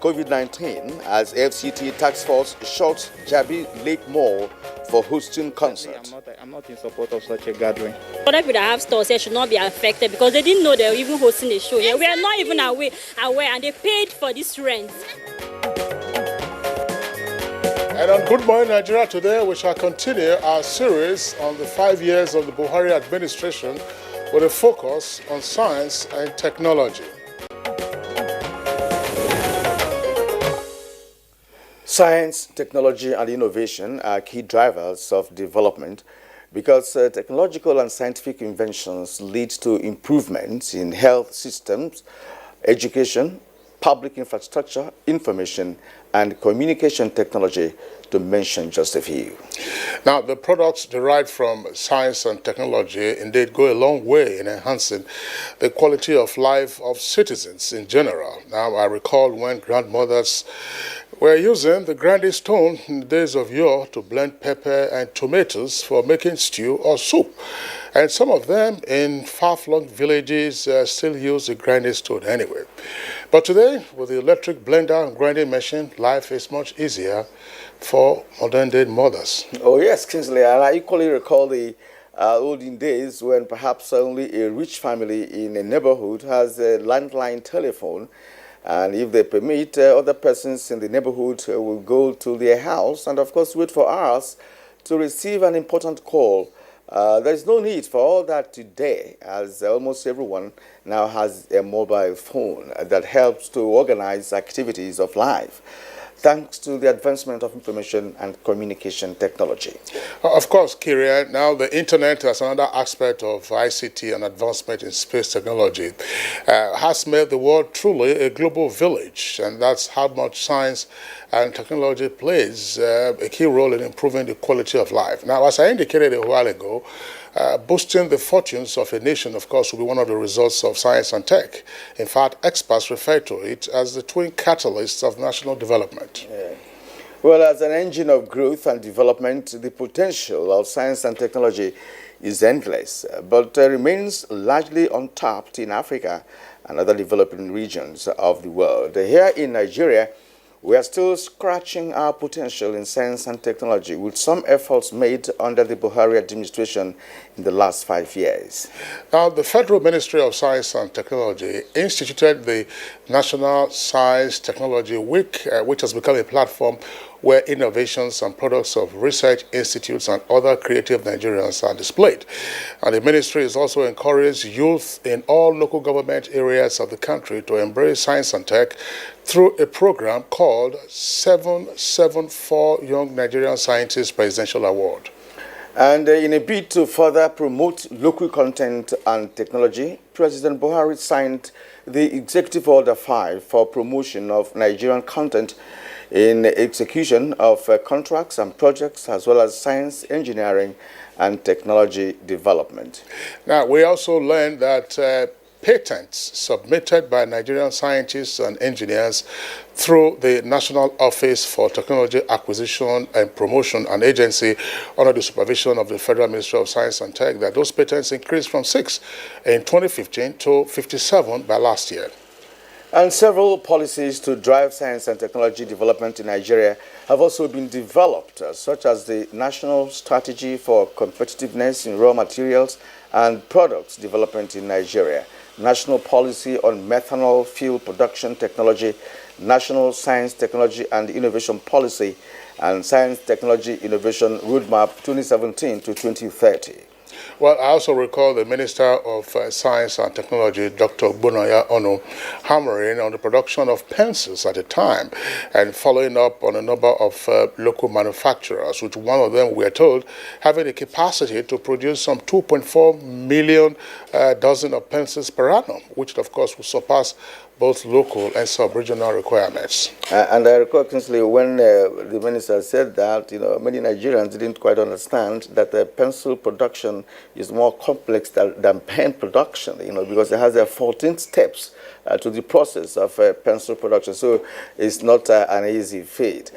COVID-19 as FCT task force shuts Jabi Lake Mall for hosting concert. I'm not in support of such a gathering. Other people that have stores here should not be affected because they didn't know they were even hosting a show here. We are not even aware and they paid for this rent. And on Good Morning Nigeria today, we shall continue our series on the 5 years of the Buhari administration with a focus on science and technology. Science, technology, and innovation are key drivers of development because technological and scientific inventions lead to improvements in health systems, education, public infrastructure, information, and communication technology, to mention just a few. Now, the products derived from science and technology indeed go a long way in enhancing the quality of life of citizens in general. Now, I recall when grandmothers were using the grinding stone in the days of yore to blend pepper and tomatoes for making stew or soup. And some of them in far-flung villages still use the grinding stone anyway. But today, with the electric blender and grinding machine, life is much easier for modern-day mothers. Oh yes, Kingsley, and I equally recall the olden days when perhaps only a rich family in a neighborhood has a landline telephone, and if they permit, other persons in the neighborhood will go to their house and of course wait for hours to receive an important call. There is no need for all that today, as almost everyone now has a mobile phone that helps to organize activities of life, thanks to the advancement of information and communication technology. Of course, Kyria, now the internet as another aspect of ICT and advancement in space technology has made the world truly a global village, and that's how much science and technology plays a key role in improving the quality of life. Now, as I indicated a while ago, boosting the fortunes of a nation, of course, will be one of the results of science and tech. In fact, experts refer to it as the twin catalysts of national development. Yeah. Well, as an engine of growth and development, the potential of science and technology is endless, but remains largely untapped in Africa and other developing regions of the world. Here in Nigeria, we are still scratching our potential in science and technology with some efforts made under the Buhari administration in the last 5 years. Now, the Federal Ministry of Science and Technology instituted the National Science Technology Week, which has become a platform where innovations and products of research institutes and other creative Nigerians are displayed. And the ministry has also encouraged youth in all local government areas of the country to embrace science and tech through a program called 774 Young Nigerian Scientists Presidential Award. And in a bid to further promote local content and technology, President Buhari signed the Executive Order 5 for promotion of Nigerian content in execution of contracts and projects, as well as science, engineering, and technology development. Now, we also learned that patents submitted by Nigerian scientists and engineers through the National Office for Technology Acquisition and Promotion, an agency under the supervision of the Federal Ministry of Science and Tech, that those patents increased from 6 in 2015 to 57 by last year. And several policies to drive science and technology development in Nigeria have also been developed, such as the National Strategy for Competitiveness in Raw Materials and Products Development in Nigeria, National Policy on Methanol Fuel Production Technology, National Science, Technology and Innovation Policy, and Science, Technology, Innovation Roadmap 2017 to 2030. Well, I also recall the Minister of Science and Technology, Dr. Bonaya Ono, hammering on the production of pencils at the time and following up on a number of local manufacturers, which one of them, we are told, having the capacity to produce some 2.4 million dozen of pencils per annum, which of course will surpass both local and sub-regional requirements. And I recall, Kingsley, when the minister said that, many Nigerians didn't quite understand that pencil production is more complex than pen production, because it has 14 steps to the process of pencil production. So it's not an easy feat.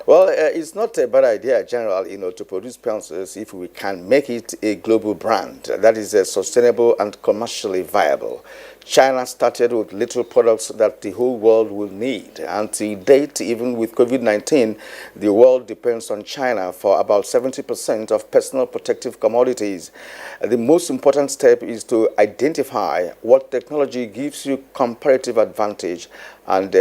Well, it's not a bad idea, General, to produce pencils if we can make it a global brand that is sustainable and commercially viable. China started with little products that the whole world will need. And to date, even with COVID-19, the world depends on China for about 70% of personal protective commodities. The most important step is to identify what technology gives you comparative advantage and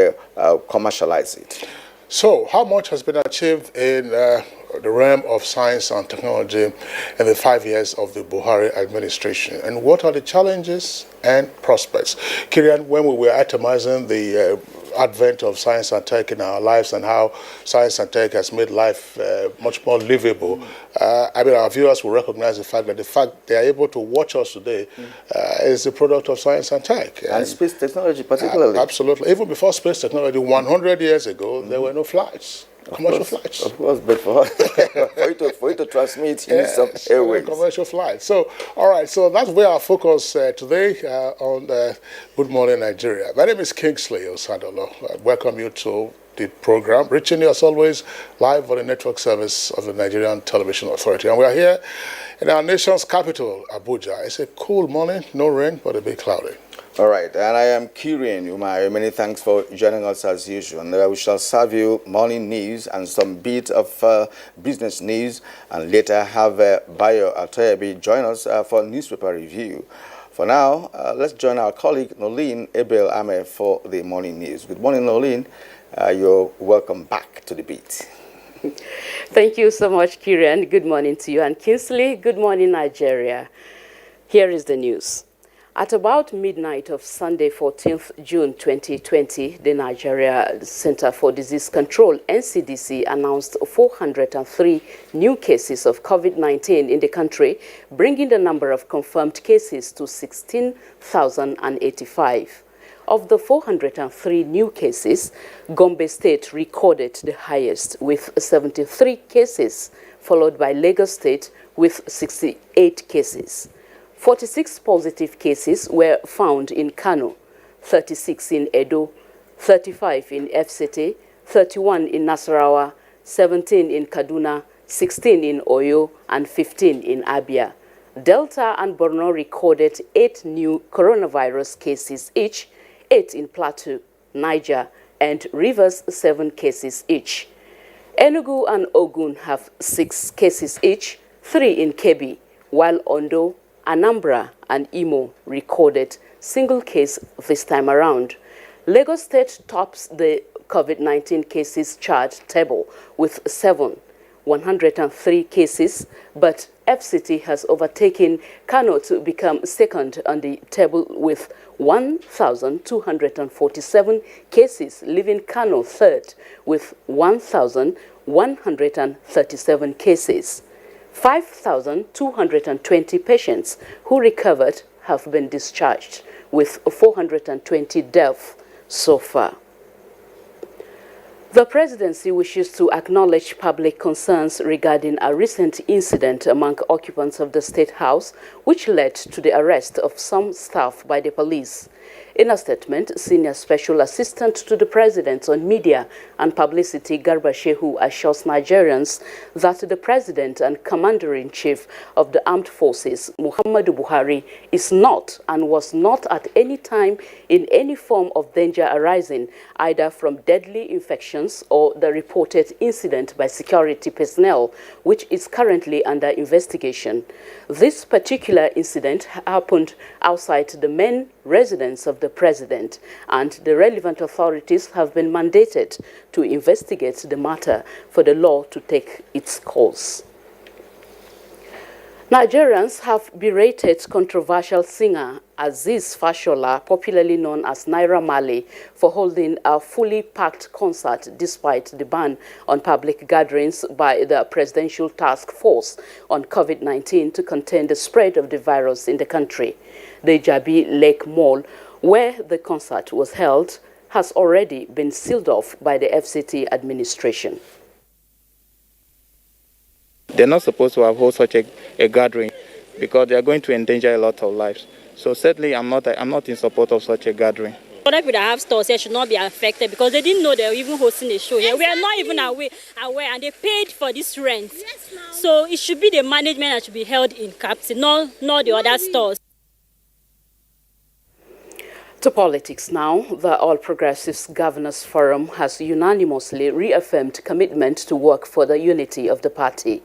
commercialize it. So, how much has been achieved in the realm of science and technology in the 5 years of the Buhari administration? And what are the challenges and prospects? Kirian, when we were atomizing the advent of science and tech in our lives and how science and tech has made life much more livable, our viewers will recognize the fact that they are able to watch us today is the product of science and tech. And space technology particularly. Absolutely. Even before space technology, 100 years ago, there were no flights. Commercial flights. Of course, but for you to transmit, you need some airways. Commercial flights. So, all right, so that's where our focus today on Good Morning Nigeria. My name is Kingsley Osadolo. I welcome you to the program, reaching you as always live on the network service of the Nigerian Television Authority. And we are here in our nation's capital, Abuja. It's a cool morning, no rain, but a bit cloudy. All right, and I am Kirian Umar. Many thanks for joining us as usual. And we shall serve you morning news and some bit of business news, and later have Bayo Atoyebi join us for newspaper review. For now, let's join our colleague Nolene Abel Ame for the morning news. Good morning, Nolene. You're welcome back to the beat. Thank you so much, Kirian. Good morning to you. And Kingsley, good morning, Nigeria. Here is the news. At about midnight of Sunday, 14th June 2020, the Nigeria Center for Disease Control, NCDC, announced 403 new cases of COVID-19 in the country, bringing the number of confirmed cases to 16,085. Of the 403 new cases, Gombe State recorded the highest with 73 cases, followed by Lagos State with 68 cases. 46 positive cases were found in Kano, 36 in Edo, 35 in FCT, 31 in Nasarawa, 17 in Kaduna, 16 in Oyo, and 15 in Abia. Delta and Borno recorded 8 new coronavirus cases each, 8 in Plateau, Niger, and Rivers 7 cases each. Enugu and Ogun have 6 cases each, 3 in Kebbi, while Ondo, Anambra, and Imo recorded single case this time around. Lagos State tops the COVID-19 cases chart table with 103 cases, but FCT has overtaken Kano to become second on the table with 1,247 cases, leaving Kano third with 1,137 cases. 5,220 patients who recovered have been discharged, with 420 deaths so far. The presidency wishes to acknowledge public concerns regarding a recent incident among occupants of the State House, which led to the arrest of some staff by the police. In a statement, Senior Special Assistant to the President on Media and Publicity, Garba Shehu, assures Nigerians that the President and Commander-in-Chief of the Armed Forces, Muhammadu Buhari, is not and was not at any time in any form of danger arising either from deadly infections or the reported incident by security personnel, which is currently under investigation. This particular incident happened outside the main residence of the President, and the relevant authorities have been mandated to investigate the matter for the law to take its course. Nigerians have berated controversial singer Aziz Fashola, popularly known as Naira Marley, for holding a fully packed concert despite the ban on public gatherings by the Presidential Task Force on COVID-19 to contain the spread of the virus in the country. The Jabi Lake Mall, where the concert was held, has already been sealed off by the FCT administration. They're not supposed to have held such a gathering because they are going to endanger a lot of lives. So certainly I'm not in support of such a gathering. Other people that have stores here should not be affected because they didn't know they were even hosting a show here. We are not even aware, and they paid for this rent. So it should be the management that should be held in captivity, not the other stores. To politics now, the All Progressives Governors Forum has unanimously reaffirmed commitment to work for the unity of the party.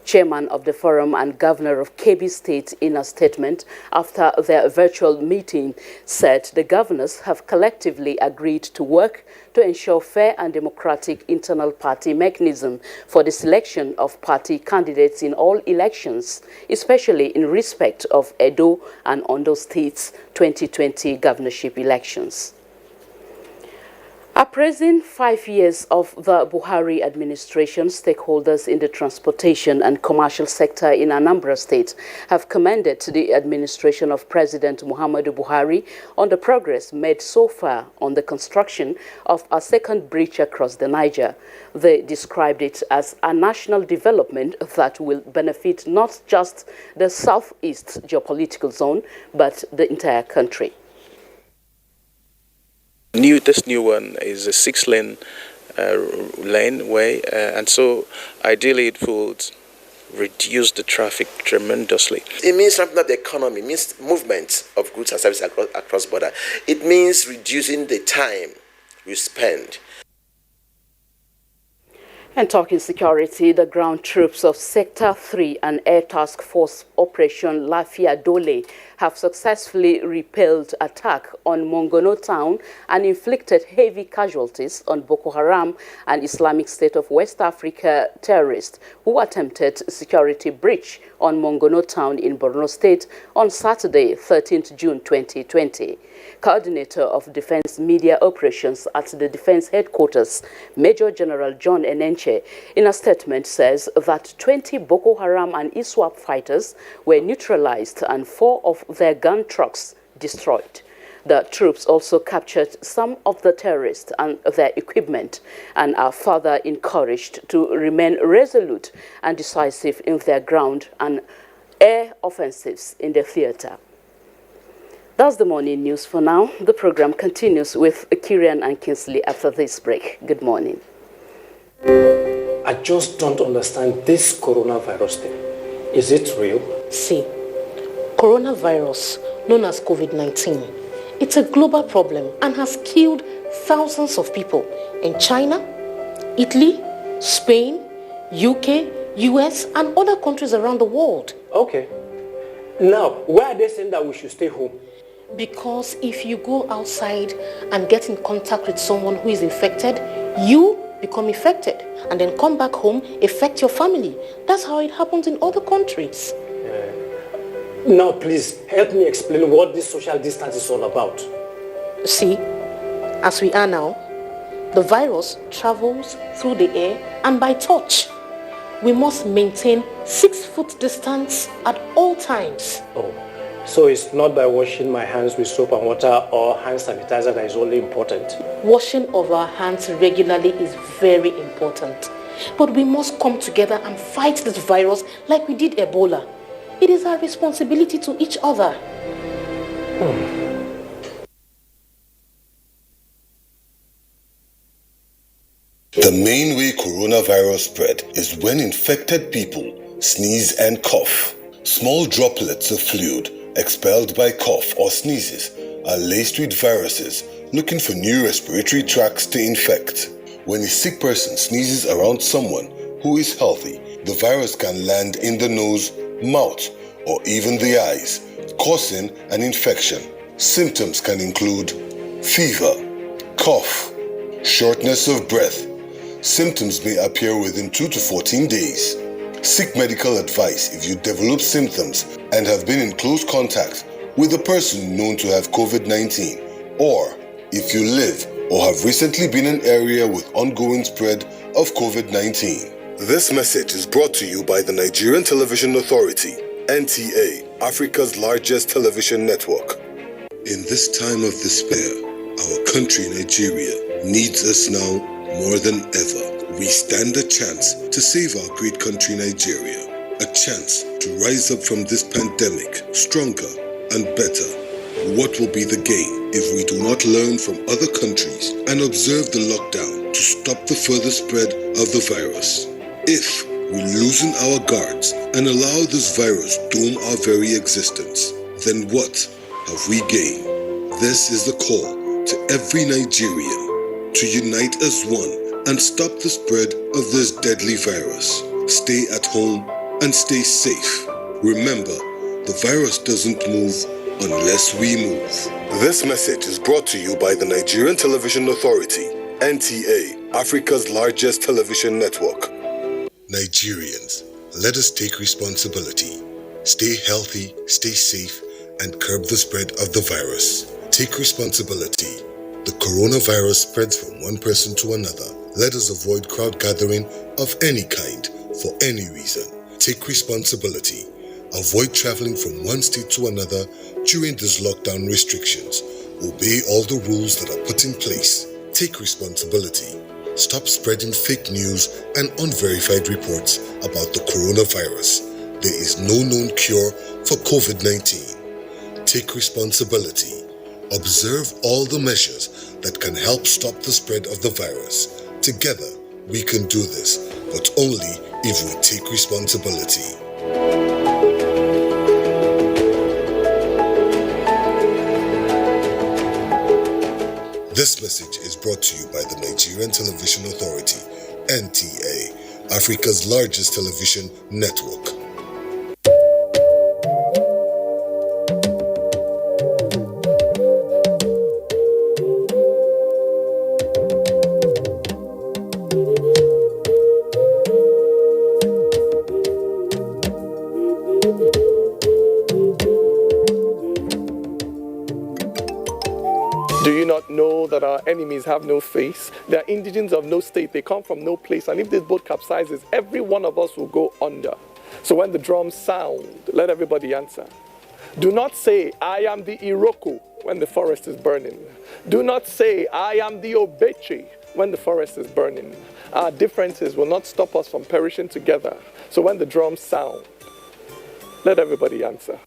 Chairman of the forum and Governor of Kebbi State, in a statement after their virtual meeting, said the governors have collectively agreed to work to ensure fair and democratic internal party mechanism for the selection of party candidates in all elections, especially in respect of Edo and Ondo States' 2020 governorship elections. Appraising 5 years of the Buhari administration, stakeholders in the transportation and commercial sector in Anambra State have commended the administration of President Muhammadu Buhari on the progress made so far on the construction of a second bridge across the Niger. They described it as a national development that will benefit not just the southeast geopolitical zone, but the entire country. This new one is a 6-lane lane way, and so ideally it would reduce the traffic tremendously. It means ramping up the economy, it means movement of goods and services across border. It means reducing the time we spend. And talking security, the ground troops of Sector 3 and Air Task Force Operation Lafia Dole have successfully repelled attack on Mongono town and inflicted heavy casualties on Boko Haram and Islamic State of West Africa terrorists who attempted security breach on Mongono town in Borno State on Saturday, 13th June 2020. Coordinator of Defense Media Operations at the Defense Headquarters, Major General John Enenche, in a statement says that 20 Boko Haram and ISWAP fighters were neutralized and 4 of their gun trucks destroyed. The troops also captured some of the terrorists and their equipment and are further encouraged to remain resolute and decisive in their ground and air offensives in the theater. That's the morning news for now. The program continues with Kirian and Kinsley after this break. Good morning. I just don't understand this coronavirus thing. Is it real? See, coronavirus, known as COVID-19, it's a global problem and has killed thousands of people in China, Italy, Spain, UK, US, and other countries around the world. Okay. Now, why are they saying that we should stay home? Because if you go outside and get in contact with someone who is infected, you become infected and then come back home, affect your family. That's how it happens in other countries. Now, please, help me explain what this social distance is all about. See, as we are now, the virus travels through the air and by touch. We must maintain 6-foot distance at all times. Oh, so it's not by washing my hands with soap and water or hand sanitizer that is only important? Washing of our hands regularly is very important. But we must come together and fight this virus like we did Ebola. It is our responsibility to each other. The main way coronavirus spread is when infected people sneeze and cough. Small droplets of fluid expelled by cough or sneezes are laced with viruses looking for new respiratory tracts to infect. When a sick person sneezes around someone who is healthy, the virus can land in the nose, mouth, or even the eyes, causing an infection. Symptoms can include fever, cough, shortness of breath. Symptoms may appear within 2 to 14 days. Seek medical advice if you develop symptoms and have been in close contact with a person known to have COVID-19, or if you live or have recently been in an area with ongoing spread of COVID-19. This message is brought to you by the Nigerian Television Authority, NTA, Africa's largest television network. In this time of despair, our country, Nigeria, needs us now more than ever. We stand a chance to save our great country, Nigeria. A chance to rise up from this pandemic stronger and better. What will be the gain if we do not learn from other countries and observe the lockdown to stop the further spread of the virus? If we loosen our guards and allow this virus doom our very existence, then what have we gained? This is the call to every Nigerian to unite as one and stop the spread of this deadly virus. Stay at home and stay safe. Remember, the virus doesn't move unless we move. This message is brought to you by the Nigerian Television Authority, NTA, Africa's largest television network. Nigerians, let us take responsibility. Stay healthy, stay safe, and curb the spread of the virus. Take responsibility. The coronavirus spreads from one person to another. Let us avoid crowd gathering of any kind for any reason. Take responsibility. Avoid traveling from one state to another during these lockdown restrictions. Obey all the rules that are put in place. Take responsibility. Stop spreading fake news and unverified reports about the coronavirus. There is no known cure for COVID-19. Take responsibility. Observe all the measures that can help stop the spread of the virus. Together, we can do this, but only if we take responsibility. This message is brought to you by the Nigerian Television Authority, NTA, Africa's largest television network. Do you not know that our enemies have no face? They are indigents of no state. They come from no place. And if this boat capsizes, every one of us will go under. So when the drums sound, let everybody answer. Do not say, I am the Iroko when the forest is burning. Do not say, I am the Obeche when the forest is burning. Our differences will not stop us from perishing together. So when the drums sound, let everybody answer.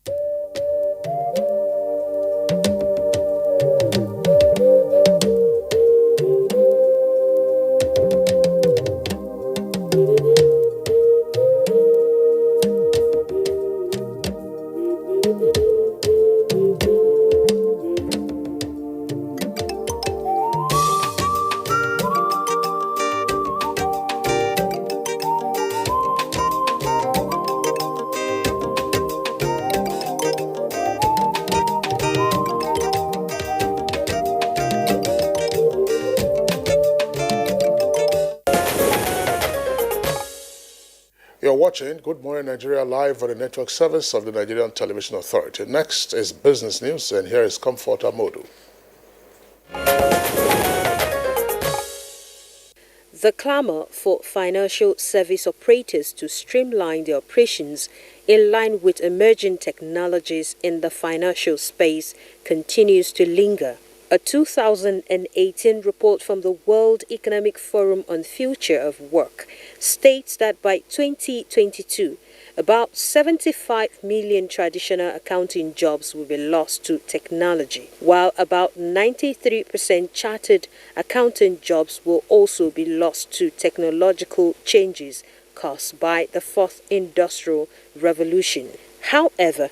You're watching Good Morning Nigeria live on the network service of the Nigerian Television Authority. Next is business news, and here is Comfort Amodu. The clamor for financial service operators to streamline their operations in line with emerging technologies in the financial space continues to linger. A 2018 report from the World Economic Forum on Future of Work states that by 2022, about 75 million traditional accounting jobs will be lost to technology, while about 93% chartered accountant jobs will also be lost to technological changes caused by the fourth industrial revolution. However,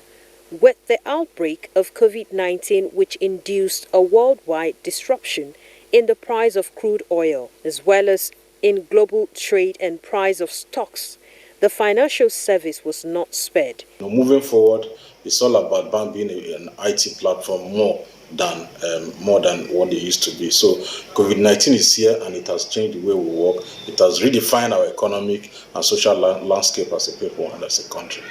with the outbreak of COVID-19, which induced a worldwide disruption in the price of crude oil, as well as in global trade and price of stocks, the financial service was not spared. Moving forward, it's all about BAM being an IT platform more than what they used to be. So COVID-19 is here, and it has changed the way we work. It has redefined our economic and social landscape as a people and as a country.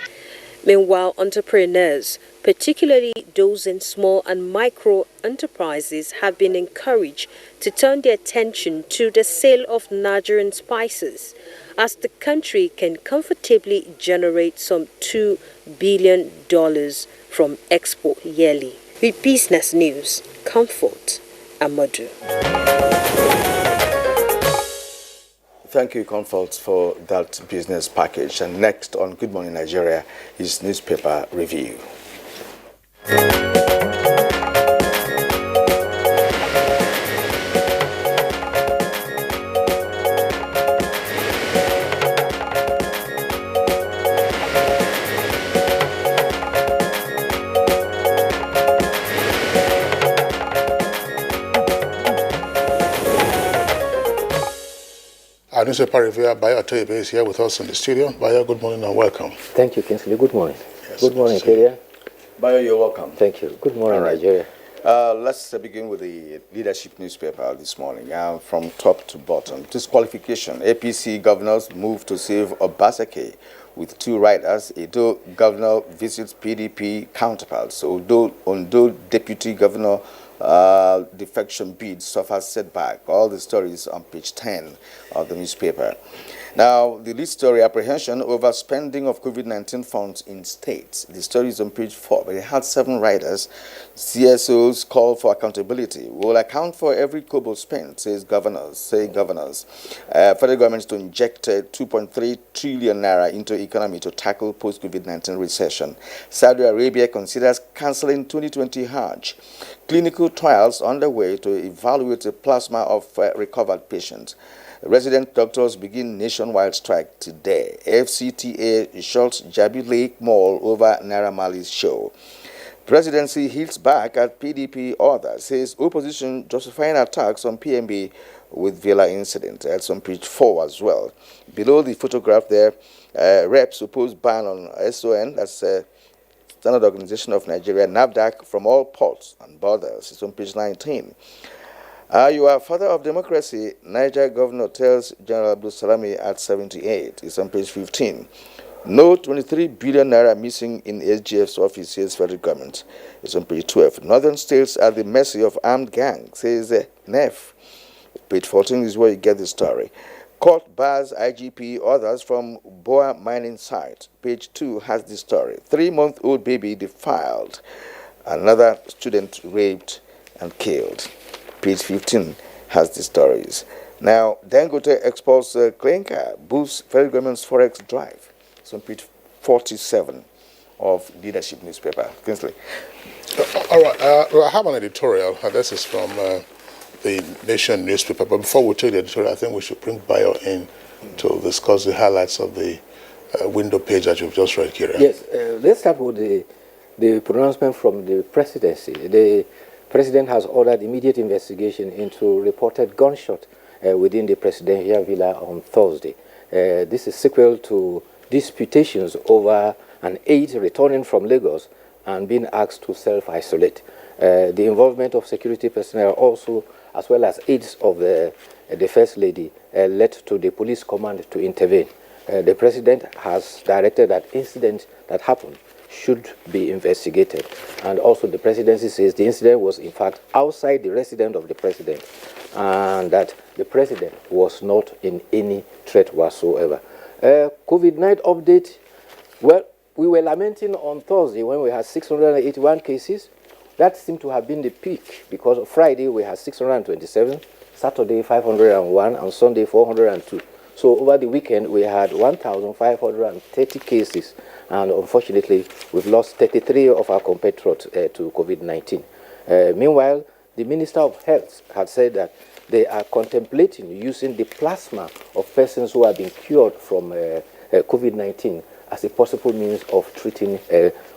Meanwhile, entrepreneurs, particularly those in small and micro enterprises, have been encouraged to turn their attention to the sale of Nigerian spices, as the country can comfortably generate some $2 billion from export yearly. With Business News, Comfort Amodu. Thank you, Comfort, for that business package. And next on Good Morning Nigeria is newspaper review. Our newspaper reviewer, Bayo Atoyebe, is here with us in the studio. Bayo, good morning and welcome. Thank you, Kingsley. Good morning. Yes, good morning, Keria. Bayo, you're welcome. Thank you. Good morning, All right. Nigeria. Let's begin with the leadership newspaper this morning, from top to bottom. Disqualification. APC governors move to save Obaseki with 2 riders. Edo governor visits PDP counterparts. Ondo deputy governor defection bid suffers setback. All the stories on page 10 of the newspaper. Now, the lead story, apprehension over spending of COVID-19 funds in states. The story is on page 4, but it had 7 riders. CSOs call for accountability. Will account for every kobo spent, say governors. Federal government to inject 2.3 trillion naira into economy to tackle post-COVID-19 recession. Saudi Arabia considers cancelling 2020 Hajj. Clinical trials underway to evaluate the plasma of recovered patients. Resident doctors begin nationwide strike today. FCTA shuts Jabi Lake Mall over Naira Marley's show. Presidency hits back at PDP order, says opposition justifying attacks on PMB with Villa incident. That's on page 4 as well. Below the photograph there, reps oppose ban on SON, that's Standard Organization of Nigeria, NAFDAC, from all ports and borders. It's on page 19. You are father of democracy, Niger governor tells General Abdul Salami at 78. It's on page 15. No 23 billion naira missing in SGF's office, says federal government. It's on page 12. Northern states at the mercy of armed gangs, says NEF. Page 14 is where you get the story. Court bars IGP others from Boa mining site. Page 2 has the story. 3-month-old baby defiled. Another student raped and killed. Page 15 has the stories. Now, Dangote exports clinker, boosts federal government's forex drive. It's on page 47 of leadership newspaper. Kingsley. All right. I have an editorial. This is from the Nation newspaper. But before we take the editorial, I think we should bring Bayo in to discuss the highlights of the window page that you've just read, Kira. Yes. Let's start with the pronouncement from the presidency. The President has ordered immediate investigation into reported gunshot within the presidential villa on Thursday. This is sequel to disputations over an aide returning from Lagos and being asked to self-isolate. The involvement of security personnel also, as well as aides of the First Lady, led to the police command to intervene. The President has directed that incident that happened should be investigated. And also the presidency says the incident was in fact outside the residence of the president and that the president was not in any threat whatsoever. COVID-19 update. Well, we were lamenting on Thursday when we had 681 cases. That seemed to have been the peak because Friday we had 627, Saturday 501, and Sunday 402. So over the weekend we had 1,530 cases. And unfortunately, we've lost 33 of our compatriots to COVID-19. Meanwhile, the Minister of Health had said that they are contemplating using the plasma of persons who have been cured from COVID-19 as a possible means of treating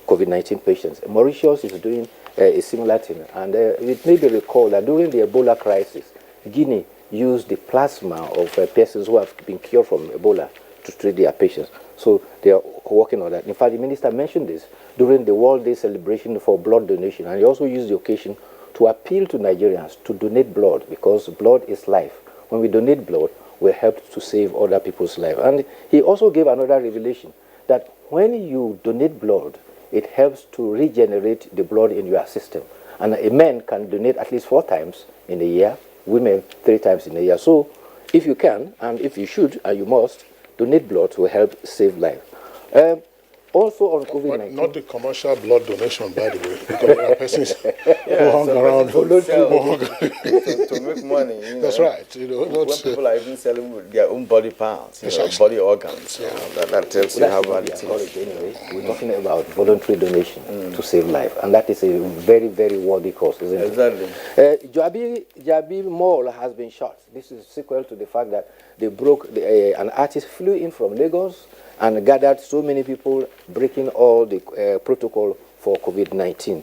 COVID-19 patients. Mauritius is doing a similar thing. And it may be recalled that during the Ebola crisis, Guinea used the plasma of persons who have been cured from Ebola to treat their patients. So they are working on that. In fact, the minister mentioned this during the World Day celebration for blood donation, and he also used the occasion to appeal to Nigerians to donate blood because blood is life. When we donate blood, we help to save other people's lives. And he also gave another revelation that when you donate blood, it helps to regenerate the blood in your system. And a man can donate at least 4 times in a year, women 3 times in a year. So if you can, and if you should, and you must, donate blood to help save life. Also on COVID-19. But not the commercial blood donation, by the way, because there are persons who hung around to make money. That's right. You know, when people are even selling with their own body parts, body organs, that tells you how bad it is. Anyway, we're talking about voluntary donation to save life, and that is a very, very worthy cause, isn't it? Exactly. Jabi Mall has been shot. This is sequel to the fact that they broke, an artist flew in from Lagos and gathered so many people, breaking all the protocol for COVID-19.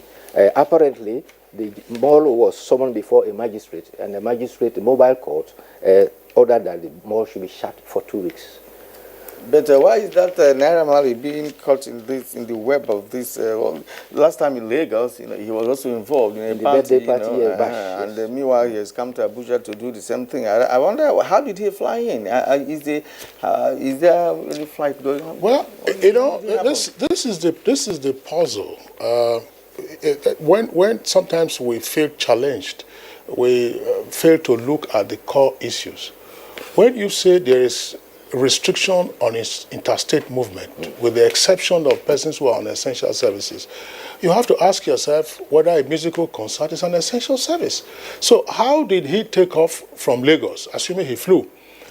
Apparently, the mall was summoned before a magistrate, and the magistrate, the mobile court, ordered that the mall should be shut for 2 weeks. But why is that Naira Marley being caught in the web of this? Well, last time in Lagos, he was also involved in a birthday party, and meanwhile he has come to Abuja to do the same thing. I wonder, how did he fly in? Is there any flight going on? Well, this is the puzzle. When sometimes we feel challenged, we fail to look at the core issues. When you say there is restriction on its interstate movement, with the exception of persons who are on essential services, you have to ask yourself whether a musical concert is an essential service. So how did he take off from Lagos, assuming he flew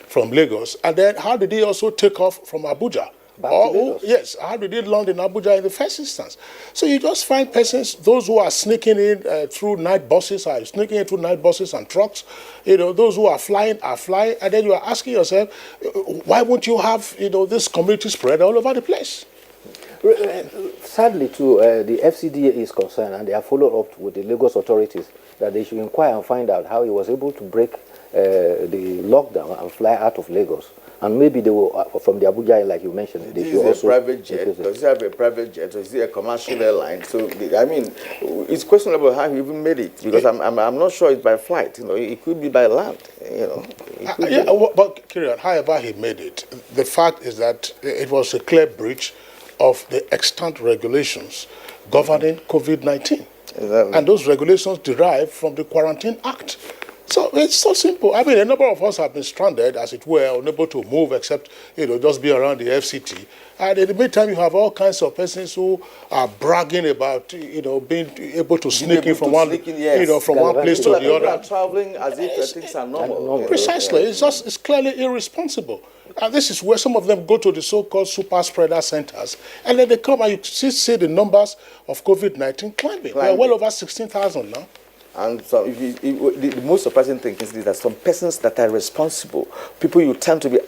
from Lagos, and then how did he also take off from Abuja? Yes, how did he land in Abuja in the first instance? So you just find persons, those who are sneaking in through night buses, are sneaking in through night buses and trucks. Those who are flying, and then you are asking yourself, why won't you have, this community spread all over the place? Sadly, too, the FCDA is concerned, and they have followed up with the Lagos authorities that they should inquire and find out how he was able to break the lockdown and fly out of Lagos. And maybe they will, from the Abuja, like you mentioned, they should also... private jet? Does he have a private jet, or is he a commercial airline? So, I mean, it's questionable how he even made it, because I'm not sure it's by flight. It could be by land. But Kieran, however he made it, the fact is that it was a clear breach of the extant regulations governing COVID-19. Exactly. And those regulations derive from the Quarantine Act. So it's so simple. I mean, a number of us have been stranded, as it were, unable to move except, just be around the FCT. And in the meantime, you have all kinds of persons who are bragging about, being able to sneak in from one, from one place to the other. People are traveling as if things are normal. Precisely. It's clearly irresponsible. And this is where some of them go to the so-called super spreader centers. And then they come and you see the numbers of COVID-19 climbing. They are well over 16,000 now. And so the most surprising thing is that some persons that are responsible, people you tend to be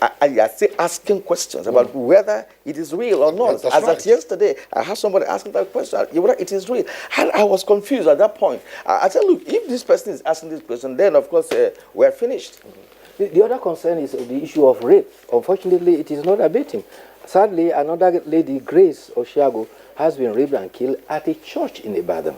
asking questions about whether it is real or not. That's right. At yesterday, I had somebody asking that question, whether it is real. And I was confused at that point. I said, look, if this person is asking this question, then of course we're finished. The other concern is the issue of rape. Unfortunately, it is not abating. Sadly, another lady, Grace Oshiago, has been raped and killed at a church in Ibadan.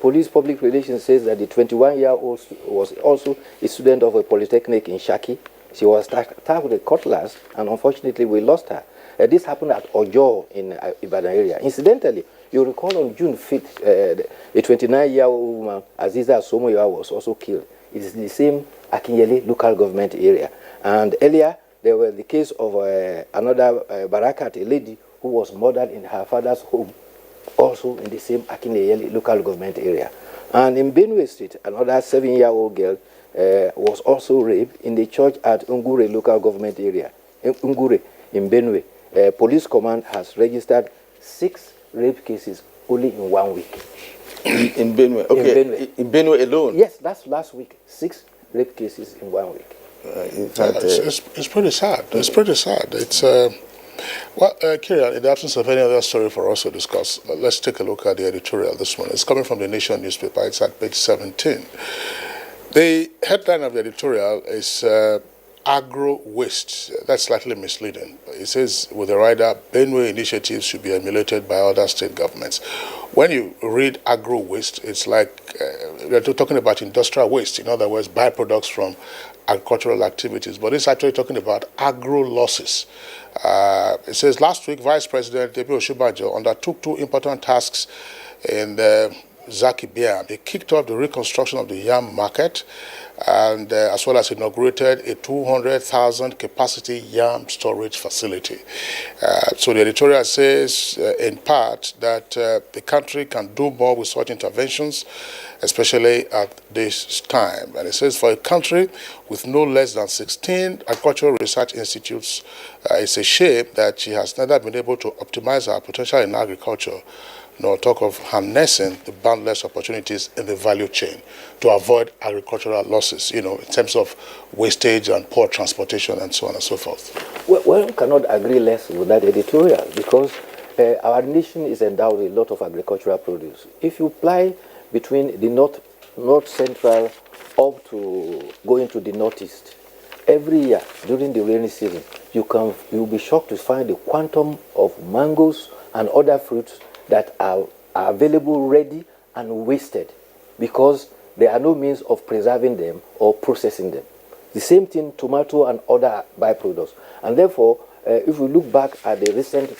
Police public relations says that the 21-year-old was also a student of a polytechnic in Shaki. She was attacked with a cutlass, and unfortunately we lost her. This happened at Ojo in Ibadan area. Incidentally, you recall on June 5th, a 29-year-old woman, Aziza Somoya, was also killed. It is the same Akinyele local government area. And earlier, there was the case of another Barakat, a lady who was murdered in her father's home, also in the same Akinyele local government area. And in Benue State, another 7-year-old girl was also raped in the church at Ungure local government area. Ungure in Benue. Police command has registered 6 rape cases only in 1 week. In Benue? Okay. In Benue alone? Yes, that's last week. 6 rape cases in 1 week. It's pretty sad. It's pretty sad. It's... Well, Kieran, in the absence of any other story for us to discuss, let's take a look at the editorial this morning. It's coming from the Nation newspaper. It's at page 17. The headline of the editorial is Agro Waste. That's slightly misleading. It says, with the rider, Benue initiatives should be emulated by other state governments. When you read agro waste, it's like we're talking about industrial waste, in other words, byproducts from agricultural activities, but it's actually talking about agro losses. It says last week, Vice President Debi Oshibajo undertook 2 important tasks in the Zaki Biam. They kicked off the reconstruction of the yam market and as well as inaugurated a 200,000 capacity yam storage facility. So the editorial says in part that the country can do more with such interventions, especially at this time. And it says for a country with no less than 16 agricultural research institutes, it's a shame that she has neither been able to optimize her potential in agriculture nor talk of harnessing the boundless opportunities in the value chain to avoid agricultural losses, in terms of wastage and poor transportation and so on and so forth. Well, one cannot agree less with that editorial because our nation is endowed with a lot of agricultural produce. If you apply between the north central up to going to the northeast. Every year during the rainy season, you'll be shocked to find the quantum of mangoes and other fruits that are available ready and wasted because there are no means of preserving them or processing them. The same thing, tomato and other byproducts. And therefore, if we look back at the recent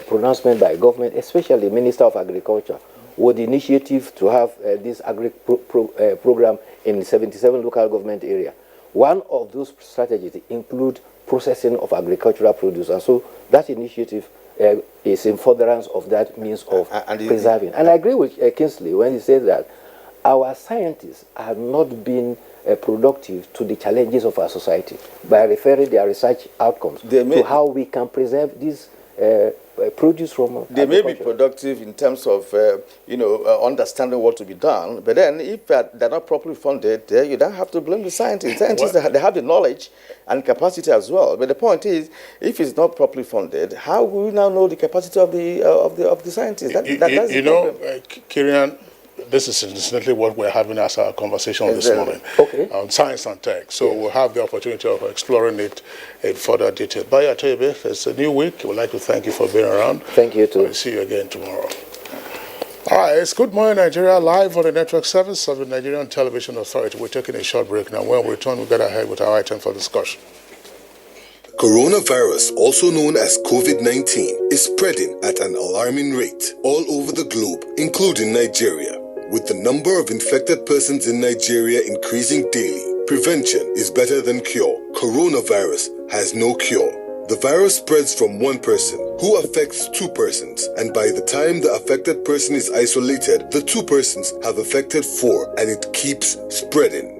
pronouncement by government, especially Minister of Agriculture, with the initiative to have this program in 77 local government area, one of those strategies include processing of agricultural produce. And so that initiative is in furtherance of that means of preserving. And I agree with Kingsley when he says that our scientists have not been productive to the challenges of our society by referring their research outcomes to how we can preserve this produce from They may be productive in terms of, understanding what to be done, but then if they're not properly funded, you don't have to blame the scientists. Scientists, they have the knowledge and capacity as well. But the point is, if it's not properly funded, how will we now know the capacity of the scientists? That's the problem. Kirian, this is incidentally what we're having as our conversation this morning on science and tech. So we'll have the opportunity of exploring it in further detail. Baya Toyebe, it's a new week. We'd like to thank you for being around. Thank you too. We'll see you again tomorrow. All right, it's Good Morning Nigeria live on the network service of the Nigerian Television Authority. We're taking a short break now. When we return, we'll get ahead with our item for discussion. Coronavirus, also known as COVID-19, is spreading at an alarming rate all over the globe, including Nigeria. With the number of infected persons in Nigeria increasing daily, prevention is better than cure. Coronavirus has no cure. The virus spreads from one person who affects two persons, and by the time the affected person is isolated, the two persons have affected four, and it keeps spreading.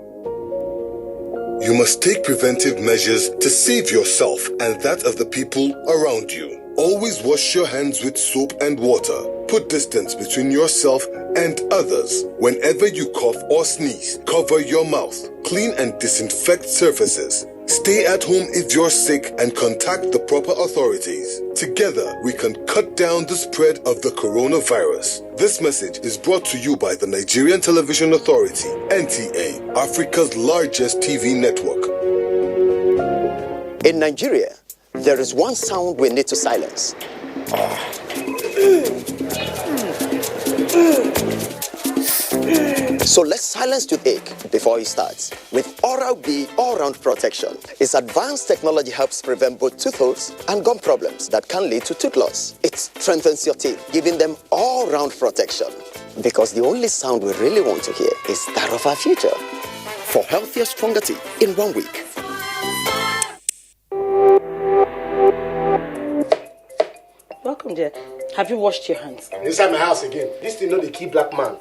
You must take preventive measures to save yourself and that of the people around you. Always wash your hands with soap and water. Put distance between yourself and others. Whenever you cough or sneeze, cover your mouth. Clean and disinfect surfaces. Stay at home if you're sick and contact the proper authorities. Together, we can cut down the spread of the coronavirus. This message is brought to you by the Nigerian Television Authority, NTA, Africa's largest TV network. In Nigeria, there is one sound we need to silence. So let's silence toothache before it starts with Oral-B All-Round Protection. Its advanced technology helps prevent both tooth holes and gum problems that can lead to tooth loss. It strengthens your teeth, giving them all-round protection. Because the only sound we really want to hear is that of our future. For healthier, stronger teeth in 1 week. Welcome, dear. Have you washed your hands? I'm inside my house again. This thing not the key black man.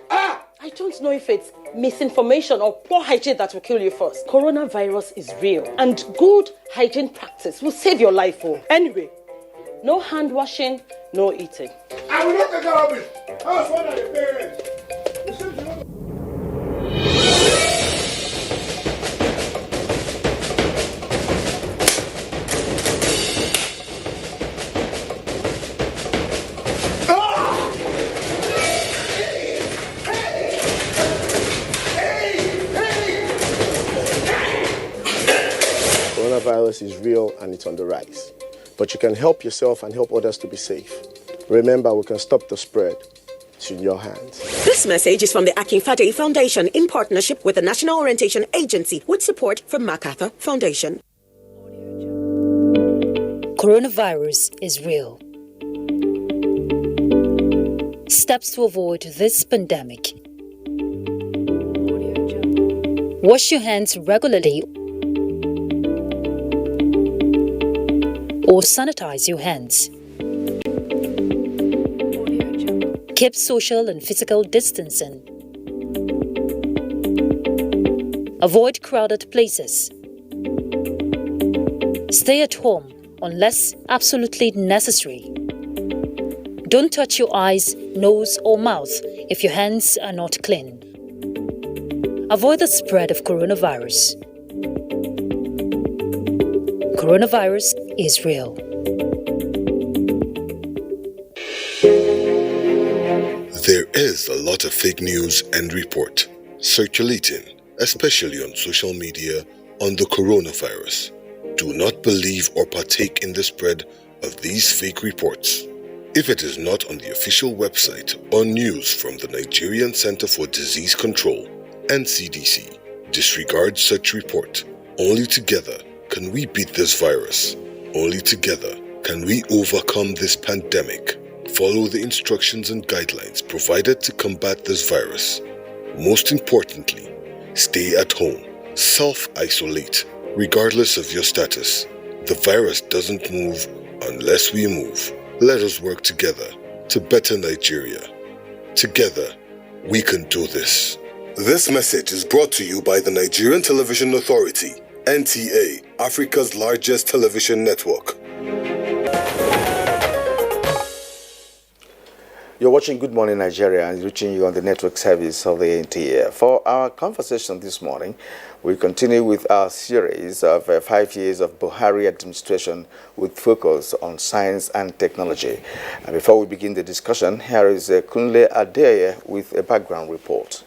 I don't know if it's misinformation or poor hygiene that will kill you first. Coronavirus is real, and good hygiene practice will save your life. Anyway, no hand washing, no eating. I will not take care of it. I was one of the parents. Coronavirus is real and it's on the rise. But you can help yourself and help others to be safe. Remember, we can stop the spread. It's in your hands. This message is from the Akinfade Foundation in partnership with the National Orientation Agency with support from MacArthur Foundation. Coronavirus is real. Steps to avoid this pandemic. Wash your hands regularly or sanitize your hands. Keep social and physical distancing. Avoid crowded places. Stay at home unless absolutely necessary. Don't touch your eyes, nose, or mouth if your hands are not clean. Avoid the spread of coronavirus. Coronavirus is real. There is is a lot of fake news and report circulating, especially on social media, on the coronavirus. Do not believe or partake in the spread of these fake reports. If it is not on the official website or news from the Nigerian Center for Disease Control, NCDC, disregard such report. Only together can we beat this virus. Only together can we overcome this pandemic. Follow the instructions and guidelines provided to combat this virus. Most importantly, stay at home. Self-isolate, regardless of your status. The virus doesn't move unless we move. Let us work together to better Nigeria. Together, we can do this. This message is brought to you by the Nigerian Television Authority, NTA, Africa's largest television network. You're watching Good Morning Nigeria and reaching you on the network service of the NTA. For our conversation this morning, we continue with our series of 5 years of Buhari administration with focus on science and technology. And before we begin the discussion, here is Kunle Adeye with a background report.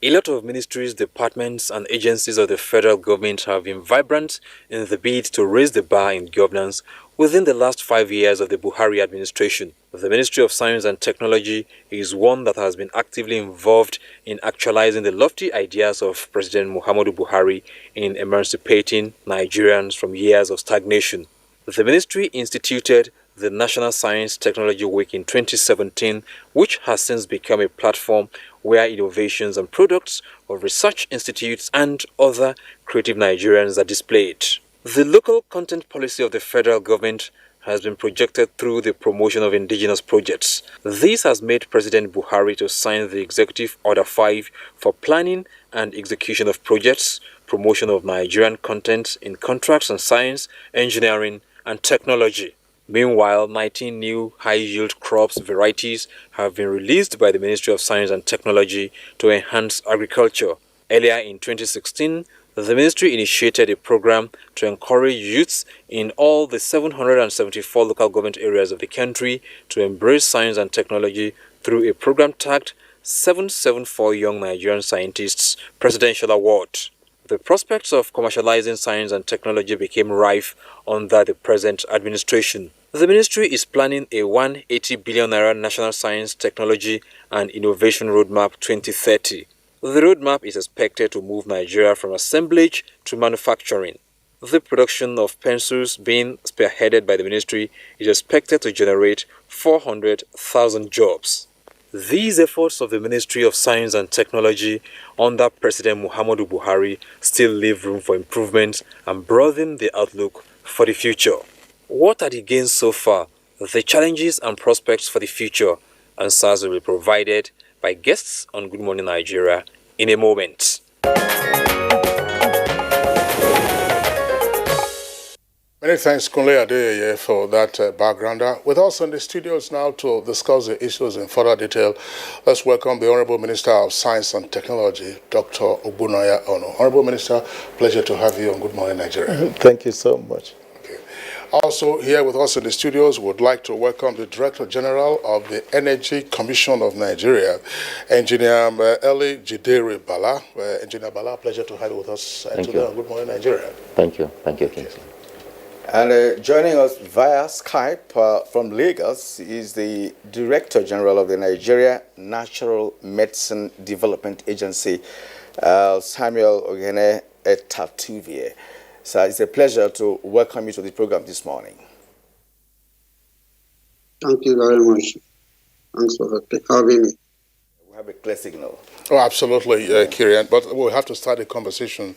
A lot of ministries, departments, and agencies of the federal government have been vibrant in the bid to raise the bar in governance within the last 5 years of the Buhari administration. The Ministry of Science and Technology is one that has been actively involved in actualizing the lofty ideas of President Muhammadu Buhari in emancipating Nigerians from years of stagnation. The ministry instituted the National Science Technology Week in 2017, which has since become a platform where innovations and products of research institutes and other creative Nigerians are displayed. The local content policy of the federal government has been projected through the promotion of indigenous projects. This has made President Buhari to sign the Executive Order 5 for planning and execution of projects, promotion of Nigerian content in contracts and science, engineering, and technology. Meanwhile, 19 new high-yield crops varieties have been released by the Ministry of Science and Technology to enhance agriculture. Earlier in 2016, the ministry initiated a program to encourage youths in all the 774 local government areas of the country to embrace science and technology through a program tagged 774 Young Nigerian Scientists Presidential Award. The prospects of commercializing science and technology became rife under the present administration. The ministry is planning a 180 billion naira National Science, Technology and Innovation Roadmap 2030. The roadmap is expected to move Nigeria from assemblage to manufacturing. The production of pencils being spearheaded by the ministry is expected to generate 400,000 jobs. These efforts of the Ministry of Science and Technology under President Muhammadu Buhari still leave room for improvement and broaden the outlook for the future. What are the gains so far, the challenges and prospects for the future? Answers will be provided by guests on Good Morning Nigeria in a moment. Many thanks, Kunle Adeye, for that backgrounder. With us in the studios now to discuss the issues in further detail, let's welcome the Honorable Minister of Science and Technology, Dr. Ogbunaya Onu. Honorable Minister, pleasure to have you on Good Morning Nigeria. Thank you so much. Also here with us in the studios, we would like to welcome the Director General of the Energy Commission of Nigeria, Engineer Eli Jidere Bala. Engineer Bala, pleasure to have you with us today on Good Morning Nigeria. Thank you. Thank you, Kingsley. And joining us via Skype from Lagos is the Director General of the Nigeria Natural Medicine Development Agency, Samuel Ogene Etatuvie. So it's a pleasure to welcome you to the program this morning. Thank you very much. Thanks for having me. We have a clear signal. Oh, absolutely, Kirian. But we'll have to start the conversation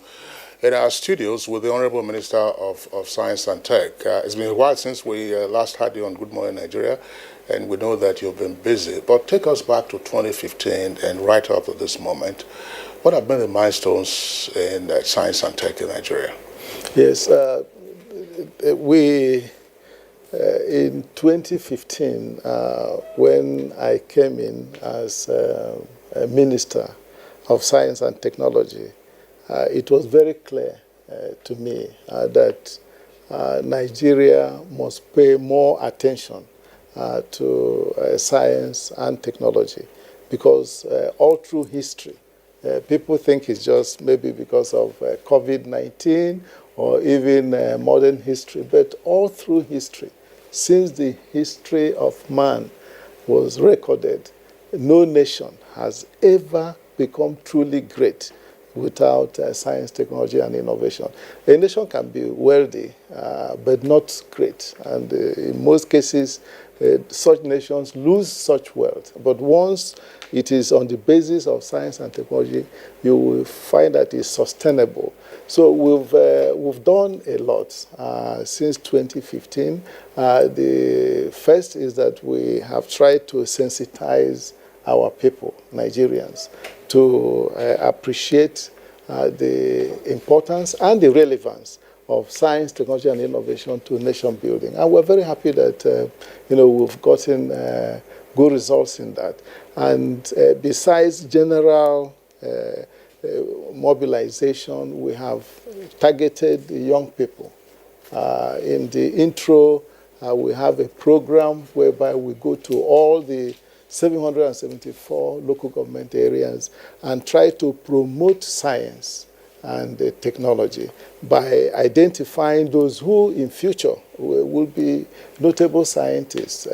in our studios with the Honorable Minister of Science and Tech. It's been a while since we last had you on Good Morning Nigeria, and we know that you've been busy. But take us back to 2015 and right up to this moment. What have been the milestones in science and tech in Nigeria? Yes, we in 2015, when I came in as a Minister of Science and Technology, it was very clear to me that Nigeria must pay more attention to science and technology, because all through history, people think it's just maybe because of COVID-19 or even modern history, but all through history, since the history of man was recorded, no nation has ever become truly great without science, technology, and innovation. A nation can be wealthy, but not great. And in most cases, such nations lose such wealth. But once it is on the basis of science and technology, you will find that it's sustainable. So we've done a lot since 2015. The first is that we have tried to sensitize our people, Nigerians, to appreciate the importance and the relevance of science, technology, and innovation to nation building. And we're very happy that we've gotten good results in that. And besides general mobilization, we have targeted the young people. In the intro, we have a program whereby we go to all the 774 local government areas and try to promote science and technology by identifying those who in future will be notable scientists.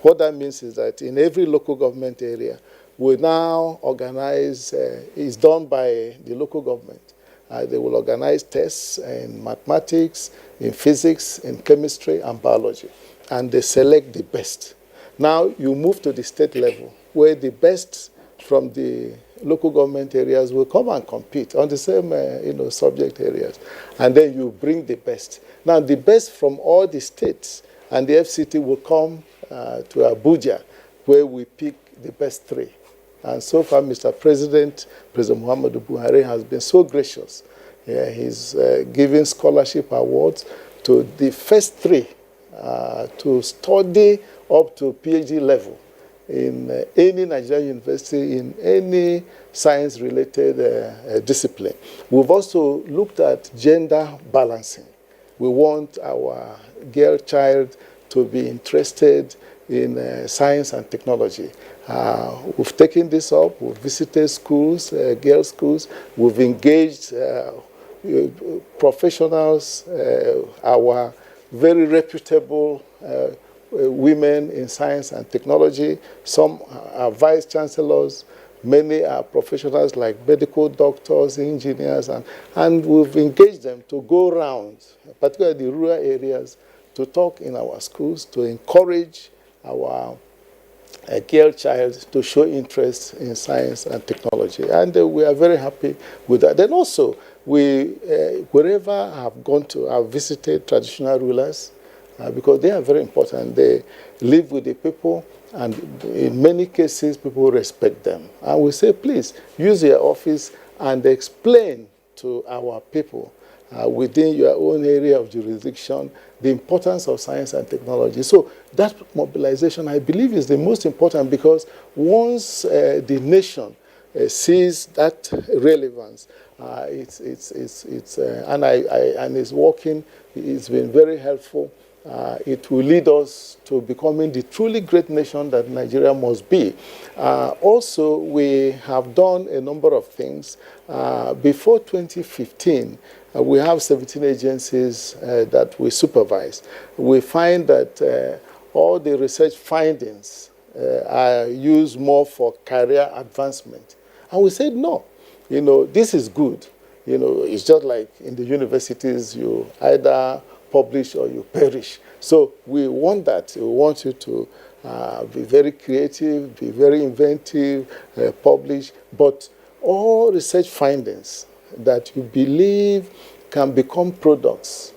What that means is that in every local government area, we now organize, it's done by the local government. They will organize tests in mathematics, in physics, in chemistry, and biology, and they select the best. Now you move to the state level, where the best from the local government areas will come and compete on the same subject areas, and then you bring the best. Now the best from all the states and the FCT will come to Abuja, where we pick the best 3. And so far, Mr. President Muhammadu Buhari has been so gracious. He's giving scholarship awards to the first 3 to study up to PhD level in any Nigerian university, in any science-related discipline. We've also looked at gender balancing. We want our girl child to be interested in science and technology. We've taken this up. We've visited schools, girls' schools. We've engaged professionals, our very reputable women in science and technology. Some are vice chancellors. Many are professionals like medical doctors, engineers, and we've engaged them to go around, particularly the rural areas, to talk in our schools, to encourage our girl child to show interest in science and technology. And we are very happy with that. Then also, we, wherever I've gone to, I've visited traditional rulers, because they are very important. They live with the people, and in many cases, people respect them. And we say, please, use your office and explain to our people within your own area of jurisdiction the importance of science and technology. So that mobilization, I believe, is the most important, because once the nation sees that relevance, and it's working, it's been very helpful. It will lead us to becoming the truly great nation that Nigeria must be. Also, we have done a number of things. Before 2015, we have 17 agencies that we supervise. We find that all the research findings are used more for career advancement. And we said, no, this is good. It's just like in the universities, you either publish or you perish. So we want that. We want you to be very creative, be very inventive, publish. But all research findings that you believe can become products,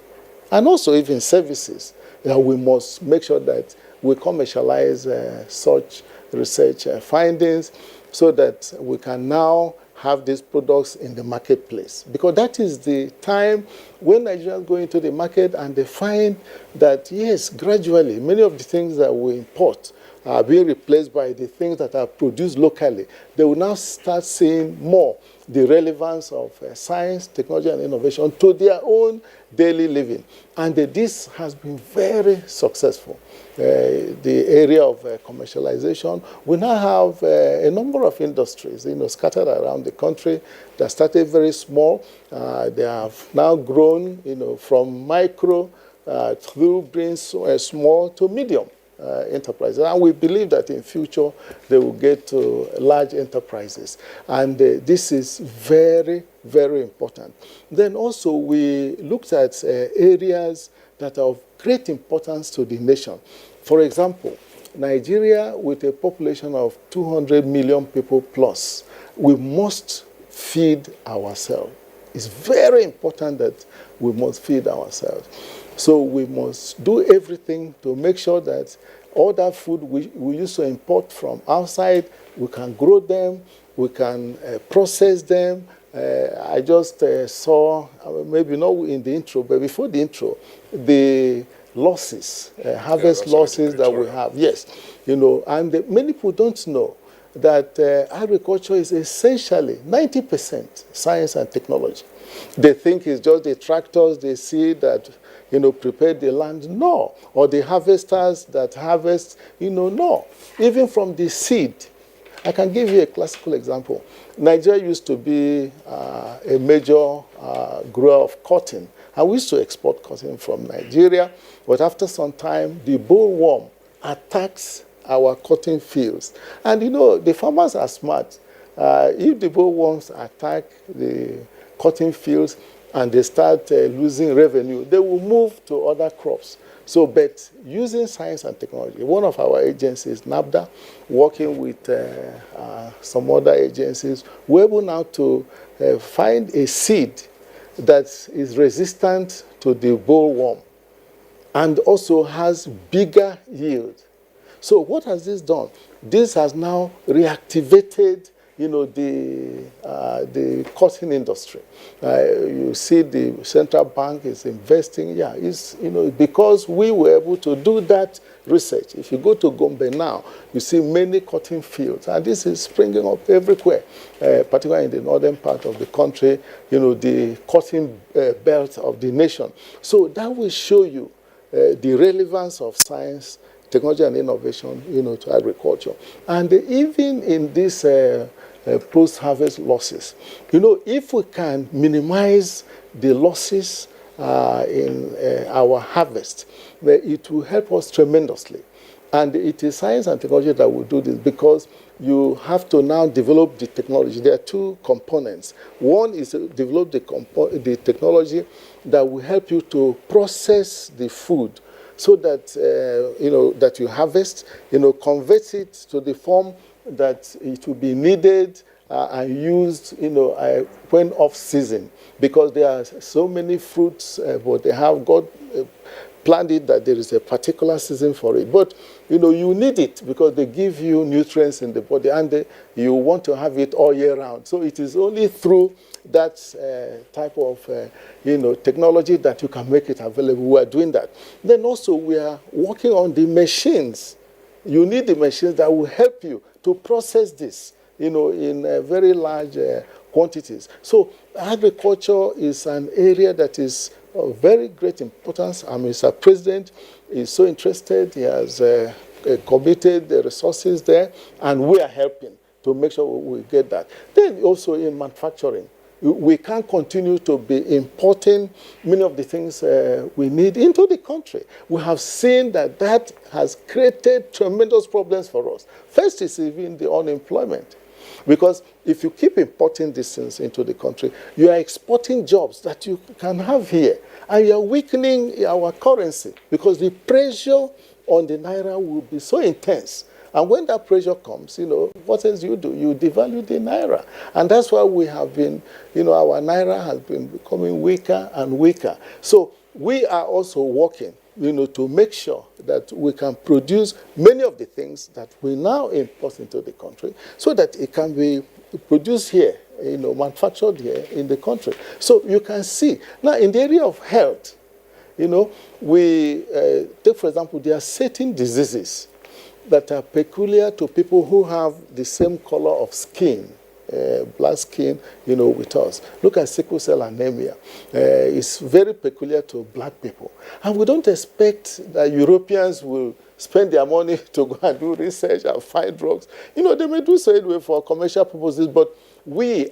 and also even services, we must make sure that we commercialize such research findings so that we can now have these products in the marketplace. Because that is the time when Nigerians go into the market and they find that, yes, gradually, many of the things that we import are being replaced by the things that are produced locally, they will now start seeing more the relevance of science, technology, and innovation to their own daily living. And this has been very successful. The area of commercialization, we now have a number of industries, scattered around the country that started very small. They have now grown, from micro through being small to medium enterprises. And we believe that in future they will get to large enterprises. And this is very, very important. Then also we looked at areas that are of great importance to the nation. For example, Nigeria, with a population of 200 million people plus, we must feed ourselves. It's very important that we must feed ourselves. So we must do everything to make sure that all that food we used to import from outside, we can grow them, we can process them. I just saw, maybe not in the intro, but before the intro, the losses, harvest losses that we have. Yes, and many people don't know that agriculture is essentially 90% science and technology. They think it's just the tractors they see that prepare the land. No. Or the harvesters that harvest, no. Even from the seed. I can give you a classical example. Nigeria used to be a major grower of cotton. And we used to export cotton from Nigeria. But after some time, the bollworm attacks our cotton fields. And the farmers are smart. If the bollworms attack the cotton fields, and they start losing revenue, they will move to other crops. So, but using science and technology, one of our agencies, NAFDA, working with some other agencies, we're able now to find a seed that is resistant to the bollworm and also has bigger yield. So what has this done? This has now reactivated the cotton industry. You see the central bank is investing. Yeah, it's, because we were able to do that research. If you go to Gombe now, you see many cotton fields. And this is springing up everywhere, particularly in the northern part of the country, the cotton belt of the nation. So that will show you the relevance of science, technology, and innovation, to agriculture. And even in this post-harvest losses. If we can minimize the losses in our harvest, it will help us tremendously. And it is science and technology that will do this, because you have to now develop the technology. There are two components. One is to develop the technology that will help you to process the food so that, that you harvest, convert it to the form that it will be needed and used, when off season, because there are so many fruits, but they have got planned it that there is a particular season for it. But you need it because they give you nutrients in the body, and you want to have it all year round. So it is only through that type of technology that you can make it available. We are doing that. Then also we are working on the machines. You need the machines that will help you to process this, in very large quantities. So agriculture is an area that is of very great importance. Mr. President is so interested. He has committed the resources there, and we are helping to make sure we get that. Then also in manufacturing, we can't continue to be importing many of the things we need into the country. We have seen that that has created tremendous problems for us. First is even the unemployment. Because if you keep importing these things into the country, you are exporting jobs that you can have here. And you are weakening our currency, because the pressure on the naira will be so intense. And when that pressure comes, what else you do? You devalue the naira. And that's why we have been, our naira has been becoming weaker and weaker. So we are also working, to make sure that we can produce many of the things that we now import into the country, so that it can be produced here, manufactured here in the country. So you can see. Now, in the area of health, we take, for example, there are certain diseases that are peculiar to people who have the same color of skin, black skin, with us. Look at sickle cell anemia. It's very peculiar to black people. And we don't expect that Europeans will spend their money to go and do research and find drugs. They may do so anyway for commercial purposes, but we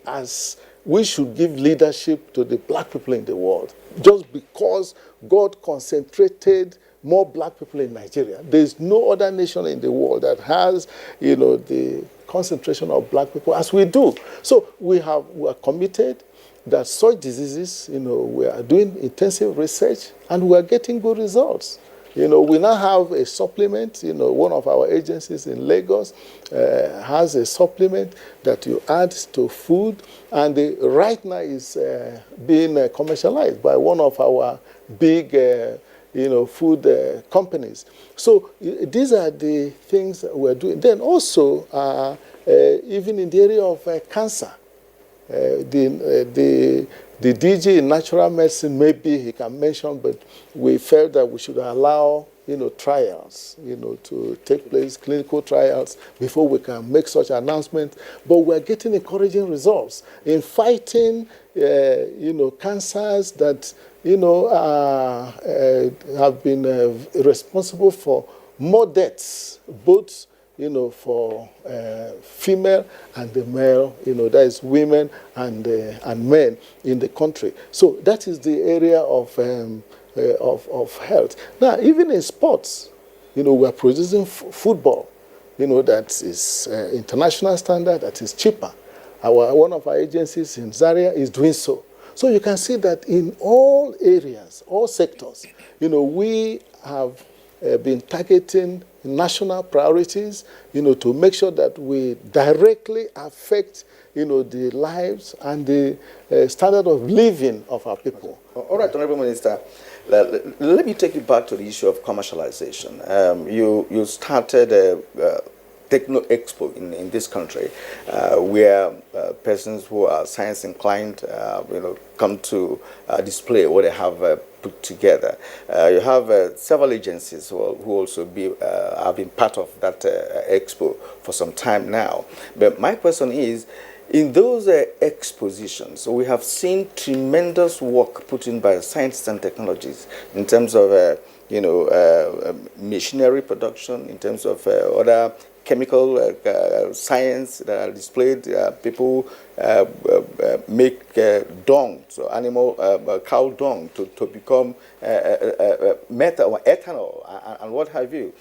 should give leadership to the black people in the world. Just because God concentrated more black people in Nigeria. There's no other nation in the world that has, the concentration of black people as we do. So we are committed that such diseases, we are doing intensive research and we are getting good results. We now have a supplement. One of our agencies in Lagos has a supplement that you add to food, and right now is being commercialized by one of our big food companies. So these are the things that we're doing. Then also, even in the area of cancer, the DG in natural medicine, maybe he can mention, but we felt that we should allow, trials, to take place, clinical trials, before we can make such announcements. But we're getting encouraging results in fighting, cancers that, have been responsible for more deaths, both for female and the male, that is women and men in the country. So that is the area of health. Now, even in sports, we are producing football, that is international standard, that is cheaper. One of our agencies in Zaria is doing so. So you can see that in all areas, all sectors, we have been targeting national priorities, to make sure that we directly affect, the lives and the standard of living of our people. All right, Honorable Minister, let me take you back to the issue of commercialization. You started Techno Expo in this country, where persons who are science inclined, come to display what they have put together. You have several agencies who also have been part of that expo for some time now. But my question is, in those expositions, we have seen tremendous work put in by scientists and technologies in terms of, machinery production, in terms of other chemical science that are displayed. People make dung, so cow dung, to become methanol or ethanol and what have you.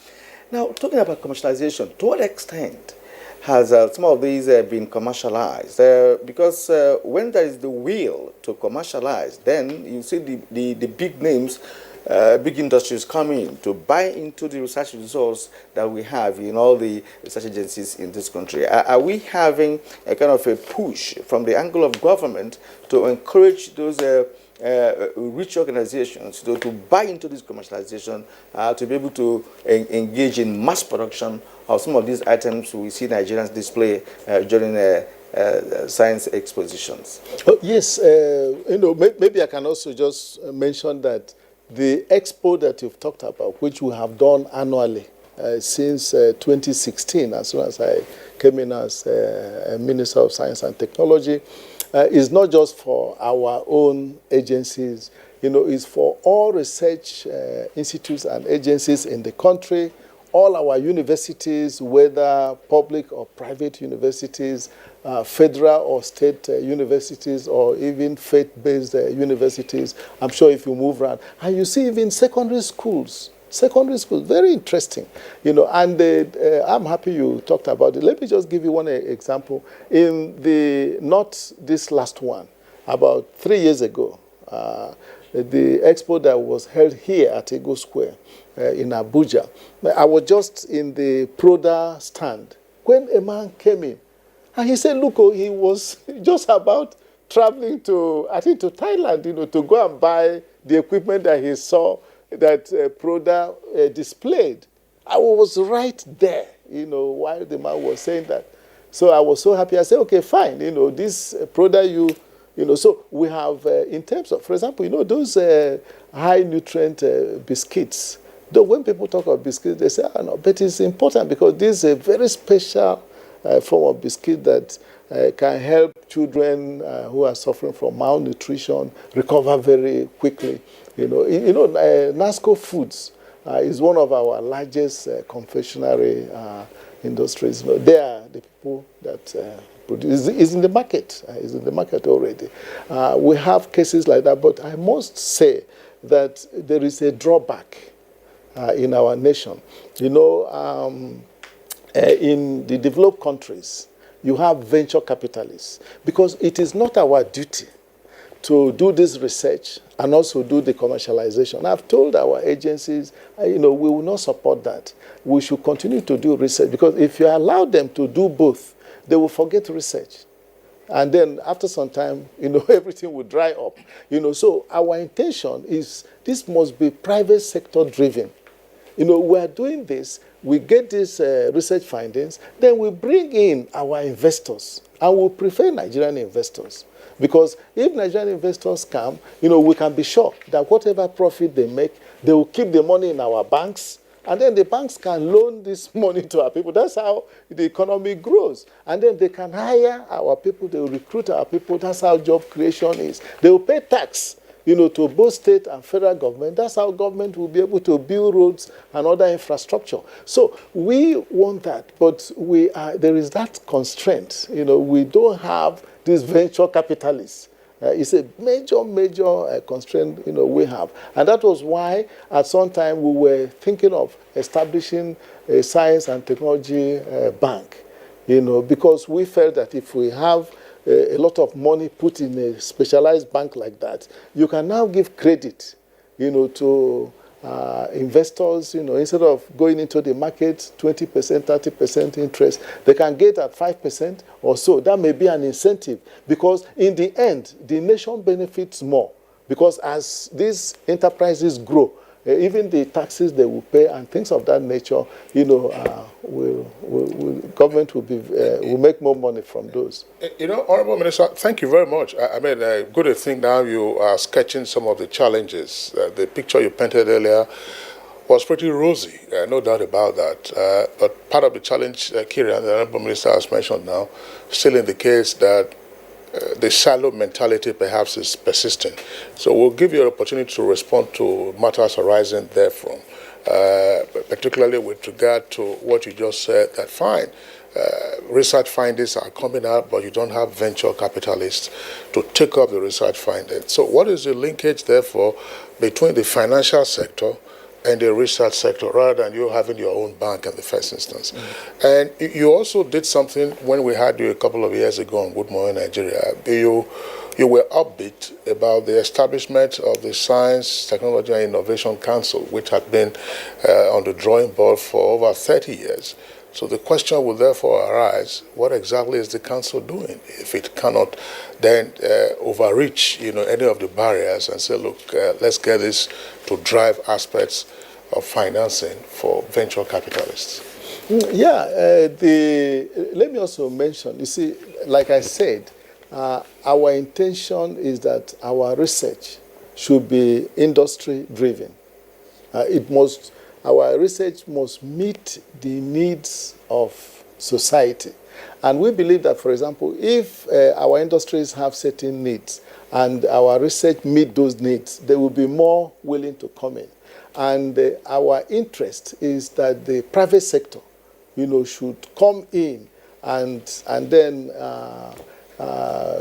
Now, talking about commercialization, to what extent has some of these been commercialized? Because when there is the will to commercialize, then you see the big names, big industries come in to buy into the research results that we have in all the research agencies in this country. Are we having a kind of a push from the angle of government to encourage those rich organizations to buy into this commercialization, to be able to engage in mass production of some of these items we see Nigerians display during science expositions? Oh, yes, maybe I can also just mention that the expo that you've talked about, which we have done annually since 2016, as soon as I came in as Minister of Science and Technology, is not just for our own agencies, it's for all research institutes and agencies in the country, all our universities, whether public or private universities, federal or state universities, or even faith-based universities. I'm sure if you move around, and you see even secondary schools, very interesting, and I'm happy you talked about it. Let me just give you one example. Not this last one, about 3 years ago, the expo that was held here at Ego Square in Abuja, I was just in the Proda stand when a man came in, and he said, look, he was just about traveling to Thailand, to go and buy the equipment that he saw that Proda displayed. I was right there, while the man was saying that. So I was so happy. I said, okay, fine, this Proda, so we have, in terms of, for example, those high nutrient biscuits Though when people talk about biscuits, they say, no, but it's important because this is a very special form of biscuit that can help children who are suffering from malnutrition recover very quickly. NASCO Foods is one of our largest confectionery industries. They are the people that produce. Is in the market. Is in the market already. We have cases like that, but I must say that there is a drawback in our nation. In the developed countries, you have venture capitalists because it is not our duty to do this research and also do the commercialization. I've told our agencies, we will not support that. We should continue to do research because if you allow them to do both, they will forget research. And then after some time, everything will dry up. So our intention is this must be private sector driven. We are doing this, we get these research findings, then we bring in our investors. And we prefer Nigerian investors. Because if Nigerian investors come, we can be sure that whatever profit they make, they will keep the money in our banks. And then the banks can loan this money to our people. That's how the economy grows. And then they can hire our people, they will recruit our people. That's how job creation is. They will pay tax, to both state and federal government. That's how government will be able to build roads and other infrastructure. So we want that, but there is that constraint. We don't have these venture capitalists. It's a major constraint, we have. And that was why at some time we were thinking of establishing a science and technology bank, because we felt that if we have a lot of money put in a specialized bank like that, you can now give credit, to investors, instead of going into the market 20%, 30% interest, they can get at 5% or so. That may be an incentive because in the end, the nation benefits more because as these enterprises grow, even the taxes they will pay and things of that nature, government will make more money from those. Honorable Minister, thank you very much. Good to think now you are sketching some of the challenges. The picture you painted earlier was pretty rosy, no doubt about that. But part of the challenge, Kira, the Honorable Minister has mentioned now, still indicates that the silo mentality perhaps is persistent. So we'll give you an opportunity to respond to matters arising therefrom, particularly with regard to what you just said, that fine, research findings are coming out, but you don't have venture capitalists to take up the research findings. So what is the linkage, therefore, between the financial sector and the research sector, rather than you having your own bank in the first instance? And you also did something when we had you a couple of years ago on Good Morning Nigeria. You were upbeat about the establishment of the Science, Technology and Innovation Council, which had been on the drawing board for over 30 years. So the question will therefore arise, what exactly is the council doing if it cannot then overreach any of the barriers and say, look, let's get this to drive aspects of financing for venture capitalists? Let me also mention, you see, like I said, our intention is that our research should be industry-driven. Our research must meet the needs of society. And we believe that, for example, if our industries have certain needs and our research meet those needs, they will be more willing to come in. And our interest is that the private sector, should come in and then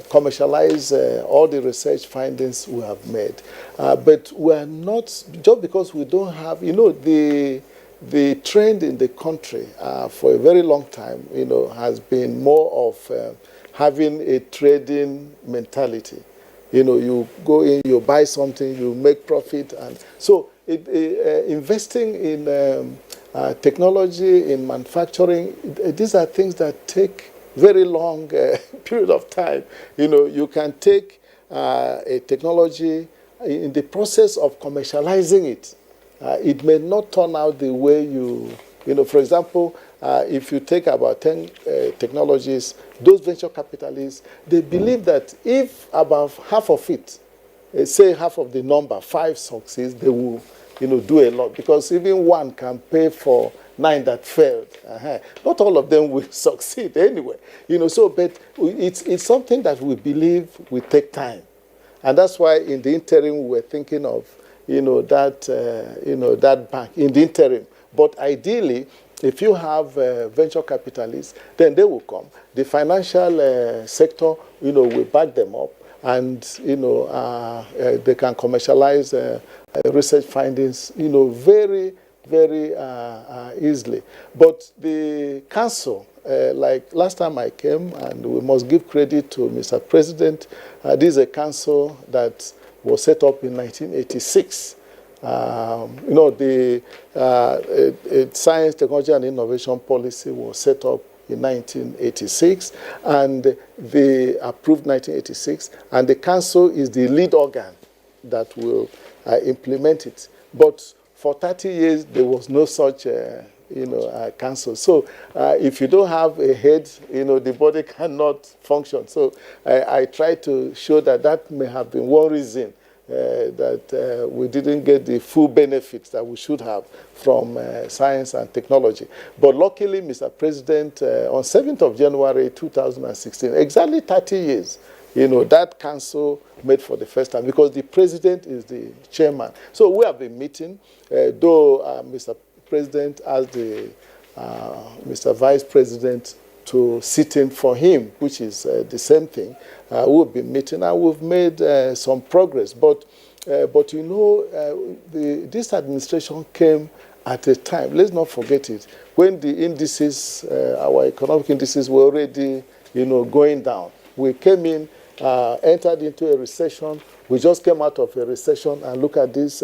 commercialize all the research findings we have made. But we are not, just because we don't have, the trend in the country for a very long time, has been more of having a trading mentality. You go in, you buy something, you make profit. And so investing in technology, in manufacturing, these are things that take very long period of time. You can take a technology in the process of commercializing it. It may not turn out the way for example, if you take about 10 technologies, those venture capitalists, they believe that if about half of it, say half of the number, 5 succeeds, they will do a lot, because even one can pay for 9 that failed. Not all of them will succeed anyway. But it's something that we believe will take time. And that's why in the interim we're thinking of, that bank in the interim. But ideally, if you have venture capitalists, then they will come. The financial sector, will back them up, and they can commercialize research findings, very, very easily. But the council, like last time I came, and we must give credit to Mr. President, this is a council that was set up in 1986. The Science, Technology and Innovation Policy was set up in 1986, and they approved 1986, and the council is the lead organ that will implement it. But for 30 years, there was no such council. So if you don't have a head, the body cannot function. So I try to show that may have been one reason that we didn't get the full benefits that we should have from science and technology. But luckily, Mr. President, on 7th of January 2016, exactly 30 years, that council met for the first time, because the president is the chairman. So we have been meeting, though Mr. President asked the Mr. Vice President to sit in for him, which is the same thing. We'll be meeting, and we've made some progress. But this administration came at a time, let's not forget it, when the indices, our economic indices were already, going down. We came in, entered into a recession. We just came out of a recession, and look at this,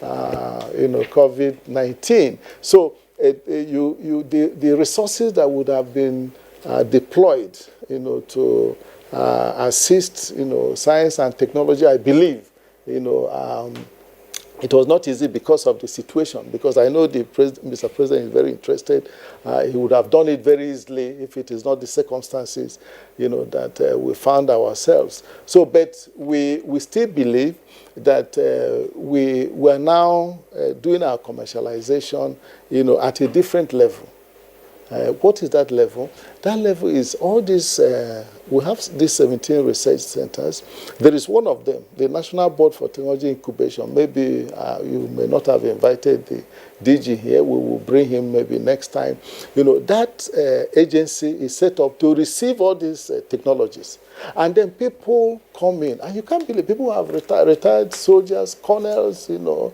COVID-19. So the resources that would have been deployed, to assist, science and technology, I believe, it was not easy because of the situation, because I know Mr. President is very interested. He would have done it very easily if it is not the circumstances, that we found ourselves. So, but we still believe that we are now doing our commercialization, at a different level. What is that level? That level is all these, we have these 17 research centers. There is one of them, the National Board for Technology Incubation. Maybe you may not have invited the DG here. We will bring him maybe next time. That agency is set up to receive all these technologies. And then people come in, and you can't believe people have retired soldiers, colonels, retired,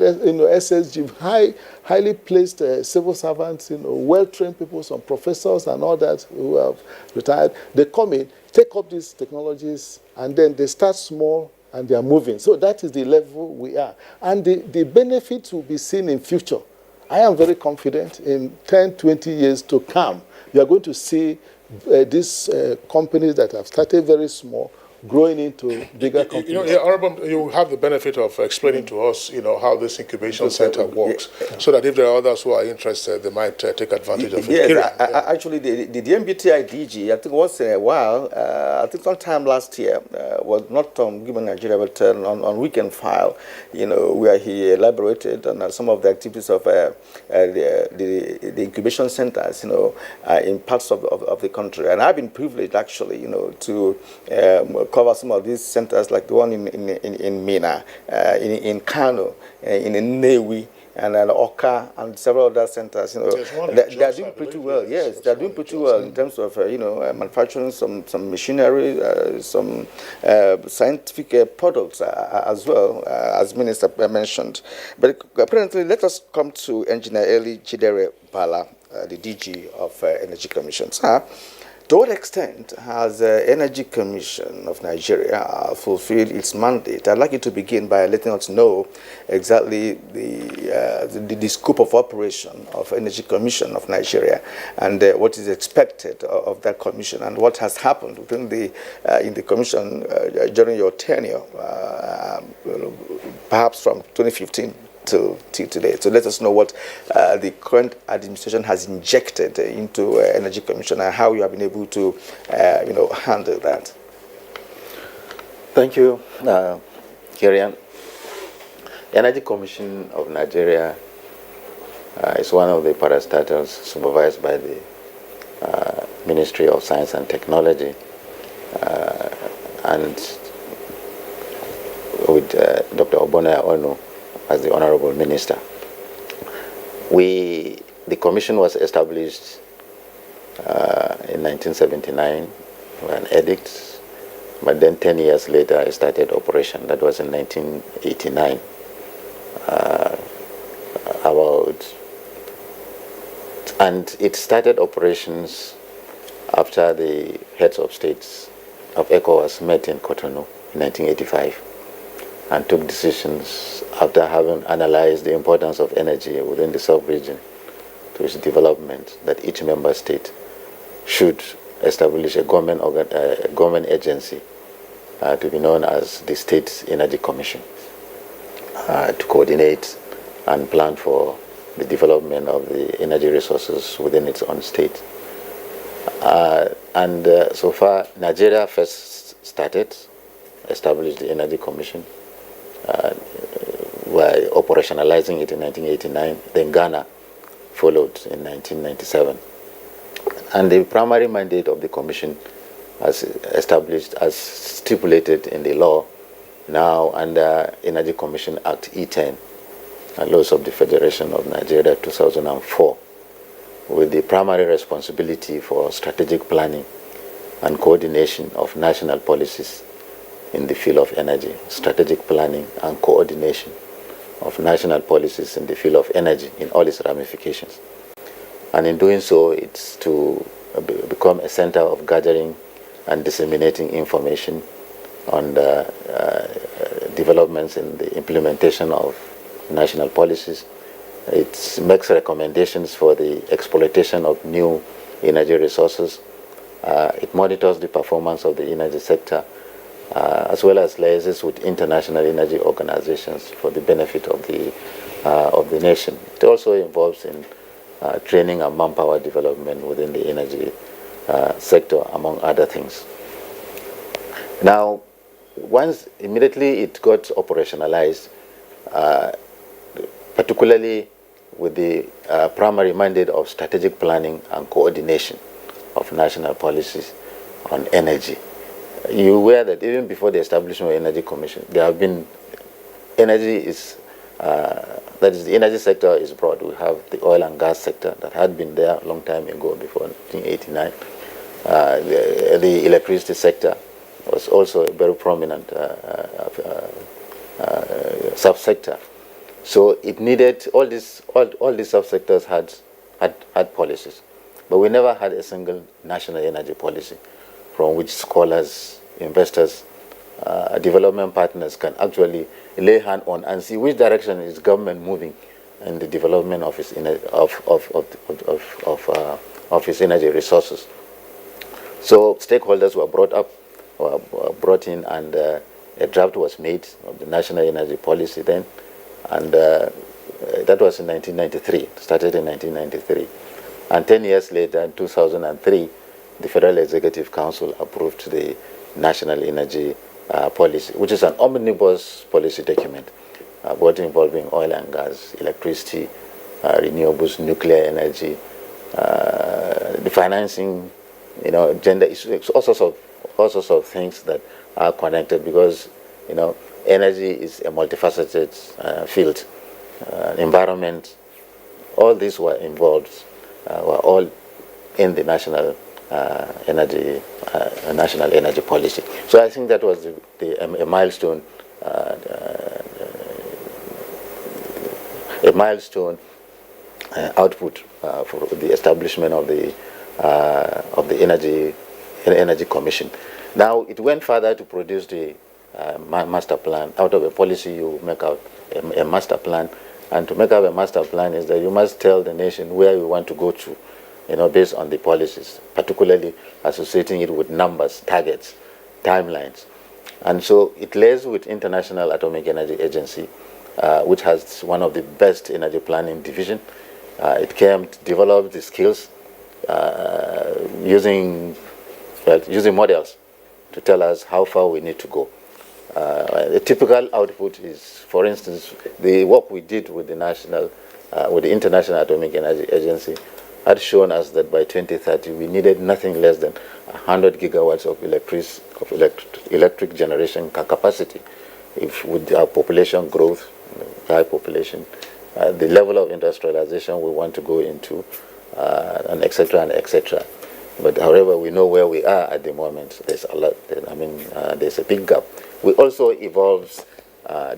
SSG, highly placed civil servants, well-trained people, some professors and all that who have retired. They come in, take up these technologies, and then they start small and they are moving. So that is the level we are. And the benefits will be seen in future. I am very confident in 10, 20 years to come, you are going to see these companies that have started very small growing into bigger companies. You have the benefit of explaining to us, how this incubation center works, so that if there are others who are interested, they might take advantage of it. Yes, actually, the MBTI DG, I think once in a while, I think sometime last year, was not on Given Nigeria, but on Weekend File, where he elaborated on some of the activities of the incubation centers, in parts of the country. And I've been privileged, actually, to cover some of these centers, like the one in Mina, in Kano, in Nnewi, and Oka, and several other centers. They are doing pretty well. Yes, they are doing pretty well in terms of manufacturing some machinery, some scientific products as well, as Minister mentioned. But apparently, let us come to Engineer Eli Chidere Bala, the DG of Energy Commission. Sir, to what extent has the Energy Commission of Nigeria fulfilled its mandate? I'd like you to begin by letting us know exactly the scope of operation of Energy Commission of Nigeria, and what is expected of that commission, and what has happened within in the commission during your tenure, perhaps from 2015 till today. So let us know what the current administration has injected into Energy Commission, and how you have been able to, handle that. Thank you, Kirian. Energy Commission of Nigeria is one of the parastatals supervised by the Ministry of Science and Technology, and with Dr. Obonaya Onu as the Honorable Minister. The commission was established in 1979 by an edict, but then 10 years later it started operation. That was in 1989. And it started operations after the heads of states of ECOWAS met in Cotonou in 1985 and took decisions after having analyzed the importance of energy within the sub-region to its development, that each member state should establish a government agency to be known as the State Energy Commission to coordinate and plan for the development of the energy resources within its own state. So far, Nigeria first established the Energy Commission by operationalizing it in 1989. Then Ghana followed in 1997. And the primary mandate of the commission, as established, as stipulated in the law, now under Energy Commission Act E10, and laws of the Federation of Nigeria 2004, with the primary responsibility for strategic planning and coordination of national policies in the field of energy, strategic planning and coordination of national policies in the field of energy in all its ramifications. And in doing so, it's to become a center of gathering and disseminating information on the developments in the implementation of national policies. It makes recommendations for the exploitation of new energy resources. It monitors the performance of the energy sector, as well as liaises with international energy organizations for the benefit of the nation. It also involves in training and manpower development within the energy sector, among other things. Now, once immediately it got operationalized, particularly with the primary mandate of strategic planning and coordination of national policies on energy. You're aware that even before the establishment of Energy Commission, there have been energy is, that is, the energy sector is broad. We have the oil and gas sector that had been there a long time ago, before 1989. The electricity sector was also a very prominent subsector. So it needed all these subsectors had policies, but we never had a single national energy policy from which scholars, investors, development partners can actually lay hand on and see which direction is government moving in the development of its its energy resources. So stakeholders were brought in, and a draft was made of the national energy policy then. And that was in 1993, started in 1993. And 10 years later, in 2003, the Federal Executive Council approved the National Energy Policy, which is an omnibus policy document, both involving oil and gas, electricity, renewables, nuclear energy, the financing, gender issues, all sorts of things that are connected, because, energy is a multifaceted field. Environment, all these were involved, were all in the national energy policy. So I think that was a milestone, output for the establishment of the Energy Commission. Now it went further to produce the master plan. Out of a policy, you make out a master plan, and to make up a master plan is that you must tell the nation where you want to go to, based on the policies, particularly associating it with numbers, targets, timelines. And so it liaises with International Atomic Energy Agency, which has one of the best energy planning division. It came to develop the skills using models to tell us how far we need to go. The typical output is, for instance, the work we did with the International Atomic Energy Agency had shown us that by 2030 we needed nothing less than 100 gigawatts of electric generation capacity. If with our population growth, high population, the level of industrialization we want to go into, and etc. and etc. But however, we know where we are at the moment. There's a lot. There's a big gap. We also evolve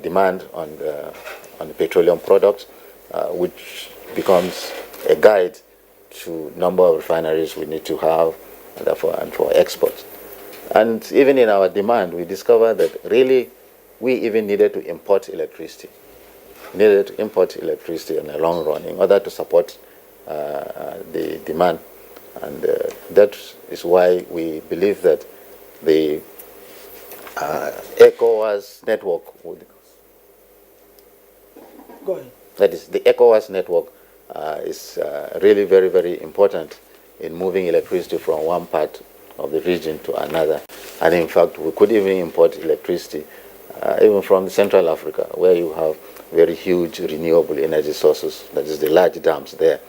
demand on the petroleum products, which becomes a guide to number of refineries we need to have, and for exports. And even in our demand, we discovered that really we even needed to import electricity. Needed to import electricity in the long run in order to support the demand. And that is why we believe that the ECOWAS network would. Go ahead. That is, the ECOWAS network is really very, very important in moving electricity from one part of the region to another. And in fact, we could even import electricity even from Central Africa, where you have very huge renewable energy sources, that is the large dams there.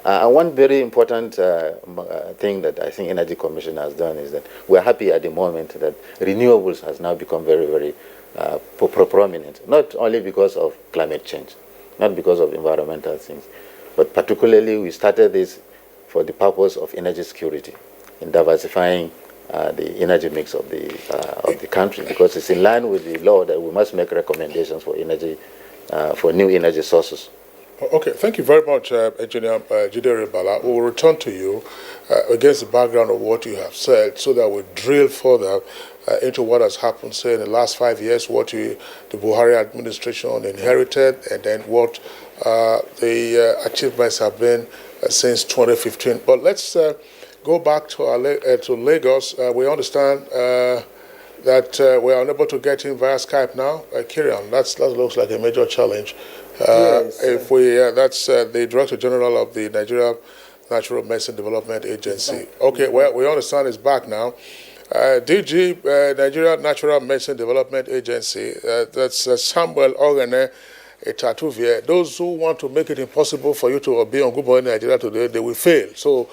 One very important thing that I think Energy Commission has done is that we're happy at the moment that renewables has now become very, very prominent, not only because of climate change, not because of environmental things, but particularly we started this for the purpose of energy security in diversifying the energy mix of the country, because it's in line with the law that we must make recommendations for energy, for new energy sources. Okay, thank you very much, Engineer Jide Bala. We will return to you against the background of what you have said, so that we drill further into what has happened, say, in the last 5 years, what the Buhari administration inherited, and then what the achievements have been since 2015. But let's go back to Lagos. We understand that we are unable to get in via Skype now. Kirian, that looks like a major challenge. Yes, that's the Director General of the Nigeria Natural Medicine Development Agency. Okay, well, we understand it's back now. DG, Nigeria Natural Medicine Development Agency, that's Samuel Ogene Etatuvie. Those who want to make it impossible for you to be on Good Morning Nigeria today, they will fail. So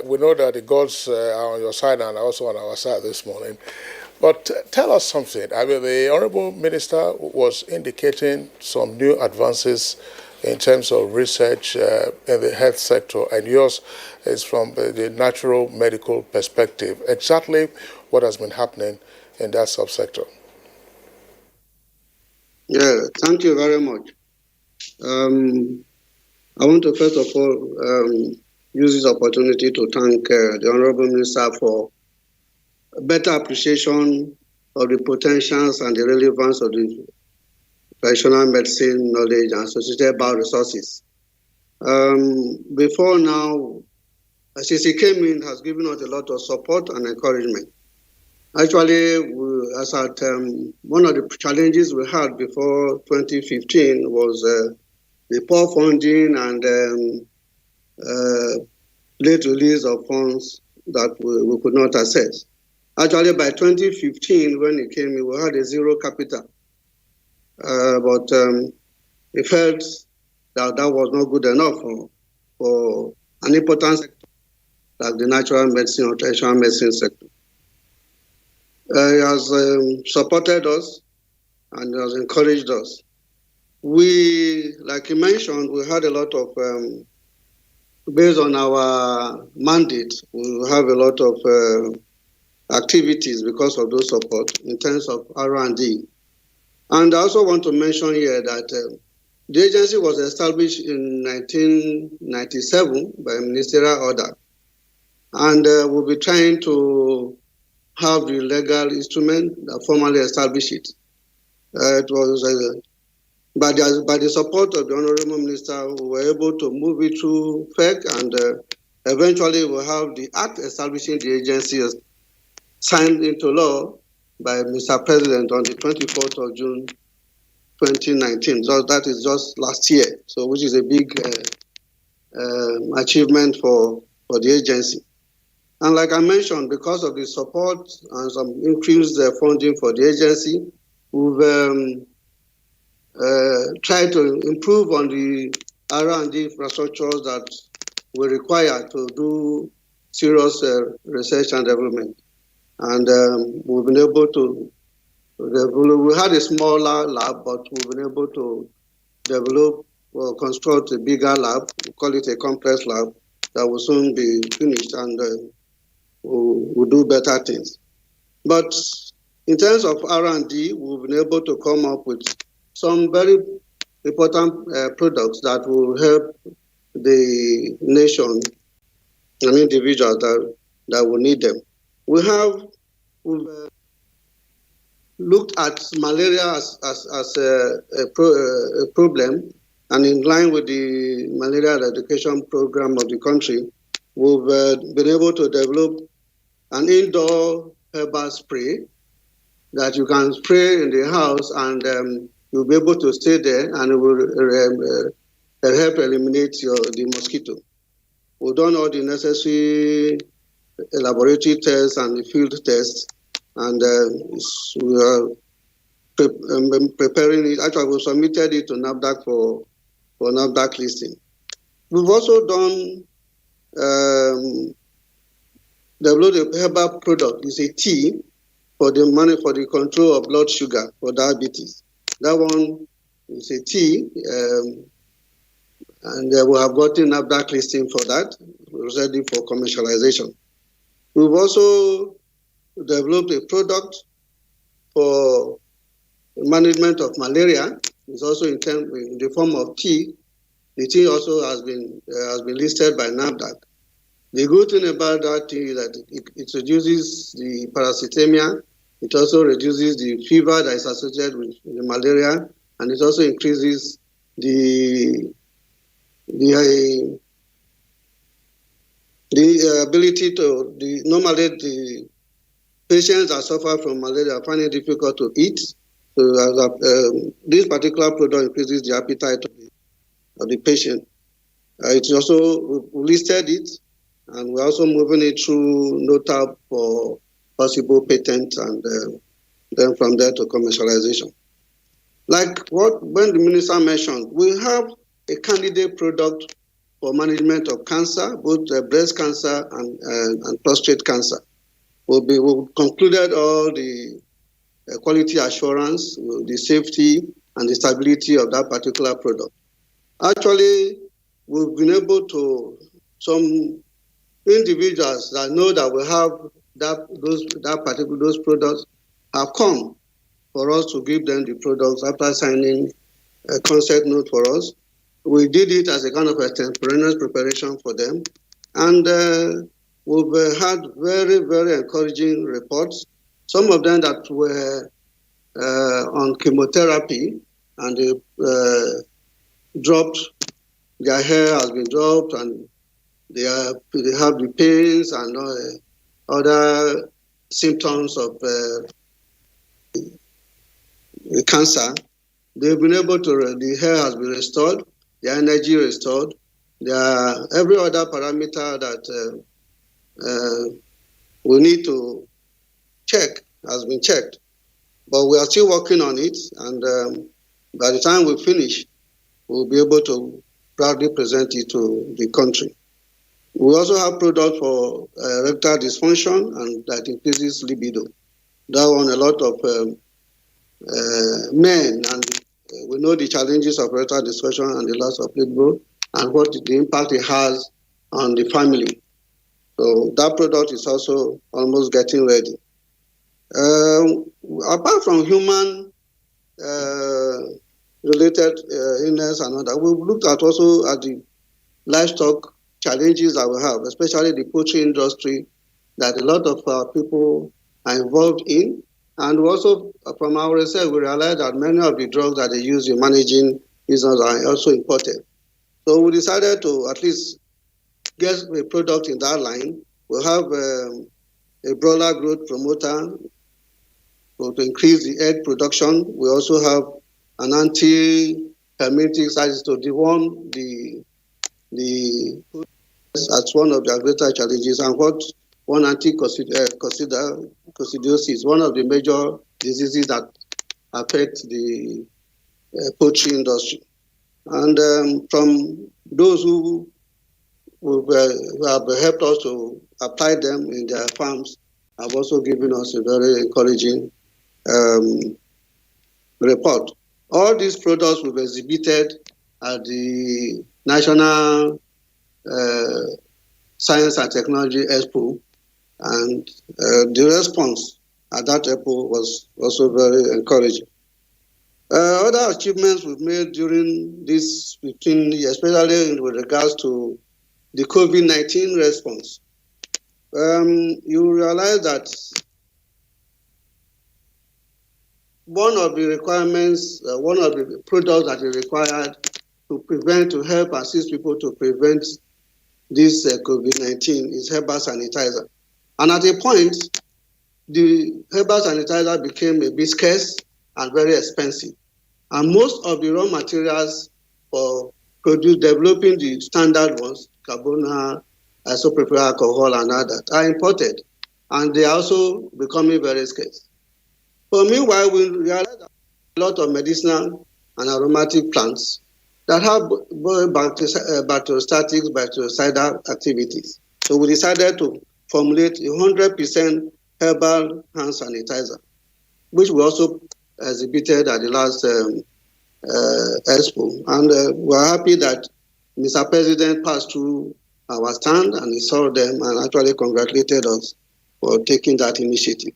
we know that the gods are on your side and are also on our side this morning. But tell us something. I mean, the Honorable Minister was indicating some new advances in terms of research in the health sector, and yours is from the natural medical perspective. Exactly what has been happening in that subsector? Yeah, thank you very much. I want to first of all use this opportunity to thank the Honorable Minister for better appreciation of the potentials and the relevance of the traditional medicine knowledge and associated bioresources. Before now, since he came in, has given us a lot of support and encouragement. Actually, one of the challenges we had before 2015 was the poor funding and late release of funds that we could not access. Actually, by 2015, when he came in, we had a zero capital. But he felt that that was not good enough for an important sector like the natural medicine or traditional medicine sector. He has supported us and has encouraged us. We, like you mentioned, we had a lot of, based on our mandate, we have a lot of activities because of those support in terms of R&D. And I also want to mention here that the agency was established in 1997 by ministerial order. And we'll be trying to have the legal instrument that formally establish it. It was by the support of the Honorable Minister, we were able to move it through FEC, and eventually we'll have the act establishing the agency signed into law by Mr. President on the 24th of June 2019. So that is just last year, so which is a big achievement for the agency. And like I mentioned, because of the support and some increased funding for the agency, we've tried to improve on the R&D infrastructures that we require to do serious research and development. And we've been able to develop. We had a smaller lab, but we've been able to develop or construct a bigger lab. We call it a complex lab that will soon be finished, and we'll do better things. But in terms of R&D, we've been able to come up with some very important products that will help the nation and individuals that will need them. We've looked at malaria as a problem, and in line with the malaria eradication program of the country, we've been able to develop an indoor herbal spray that you can spray in the house, and you'll be able to stay there, and it will help eliminate the mosquito. We've done all the necessary laboratory tests and the field tests, and we are preparing it. Actually, we submitted it to NAFDAC for NAFDAC listing. We've also done developed a herbal product. It's a tea for the control of blood sugar for diabetes. That one is a tea, and we have gotten NAFDAC listing for that. We're ready for commercialization. We've also developed a product for management of malaria. It's also in the form of tea. The tea also has been listed by NAFDAC. The good thing about that tea is that it reduces the parasitemia. It also reduces the fever that is associated with the malaria, and it also increases the ability to normally the patients that suffer from malaria find it difficult to eat. So this particular product increases the appetite of the patient. It's also we listed it, and we're also moving it through NOTAP for possible patent, and then from there to commercialization. Like when the minister mentioned, we have a candidate product for management of cancer, both breast cancer and prostate cancer. We've concluded all the quality assurance, the safety, and the stability of that particular product. Actually, we've been able to, some individuals that know that we have those products have come for us to give them the products after signing a concept note for us. We did it as a kind of a temporaneous preparation for them, and we've had very, very encouraging reports. Some of them that were on chemotherapy, and they dropped, their hair has been dropped, and they have the pains and other symptoms of cancer. They've been able to, the hair has been restored, the energy restored, every other parameter that we need to check has been checked. But we are still working on it, and by the time we finish, we'll be able to proudly present it to the country. We also have products for erectile dysfunction, and that increases libido. That one, a lot of men, and we know the challenges of erectile dysfunction and the loss of libido, and what the impact it has on the family. So that product is also almost getting ready. Apart from human related illness and all that, we've looked at also at the livestock challenges that we have, especially the poultry industry that a lot of people are involved in. And also from our research, we realized that many of the drugs that they use in managing business are also imported. So we decided to at least get a product in that line. We have a broiler growth promoter to increase the egg production. We also have an anti-hermetic science to deworm the as one of their greater challenges. And what one anti-coccidiosis, one of the major diseases that affect the poultry industry. And from those who have helped us to apply them in their farms, have also given us a very encouraging report. All these products will be exhibited at the National Science and Technology Expo, and the response at that expo was also very encouraging. Other achievements we've made during this 15 years, especially with regards to the COVID-19 response. You realize that one of the requirements, one of the products that is required to help assist people to prevent this COVID-19 is herbal sanitizer. And at a point, the herbal sanitizer became a bit scarce and very expensive. And most of the raw materials for developing the standard ones, carbona, isopropyl alcohol, and others, are imported. And they are also becoming very scarce. But meanwhile, we realize that a lot of medicinal and aromatic plants that have bacteriostatic, bactericidal activities. So we decided to formulate 100% herbal hand sanitizer, which we also exhibited at the last expo. And we're happy that Mr. President passed through our stand and he saw them and actually congratulated us for taking that initiative.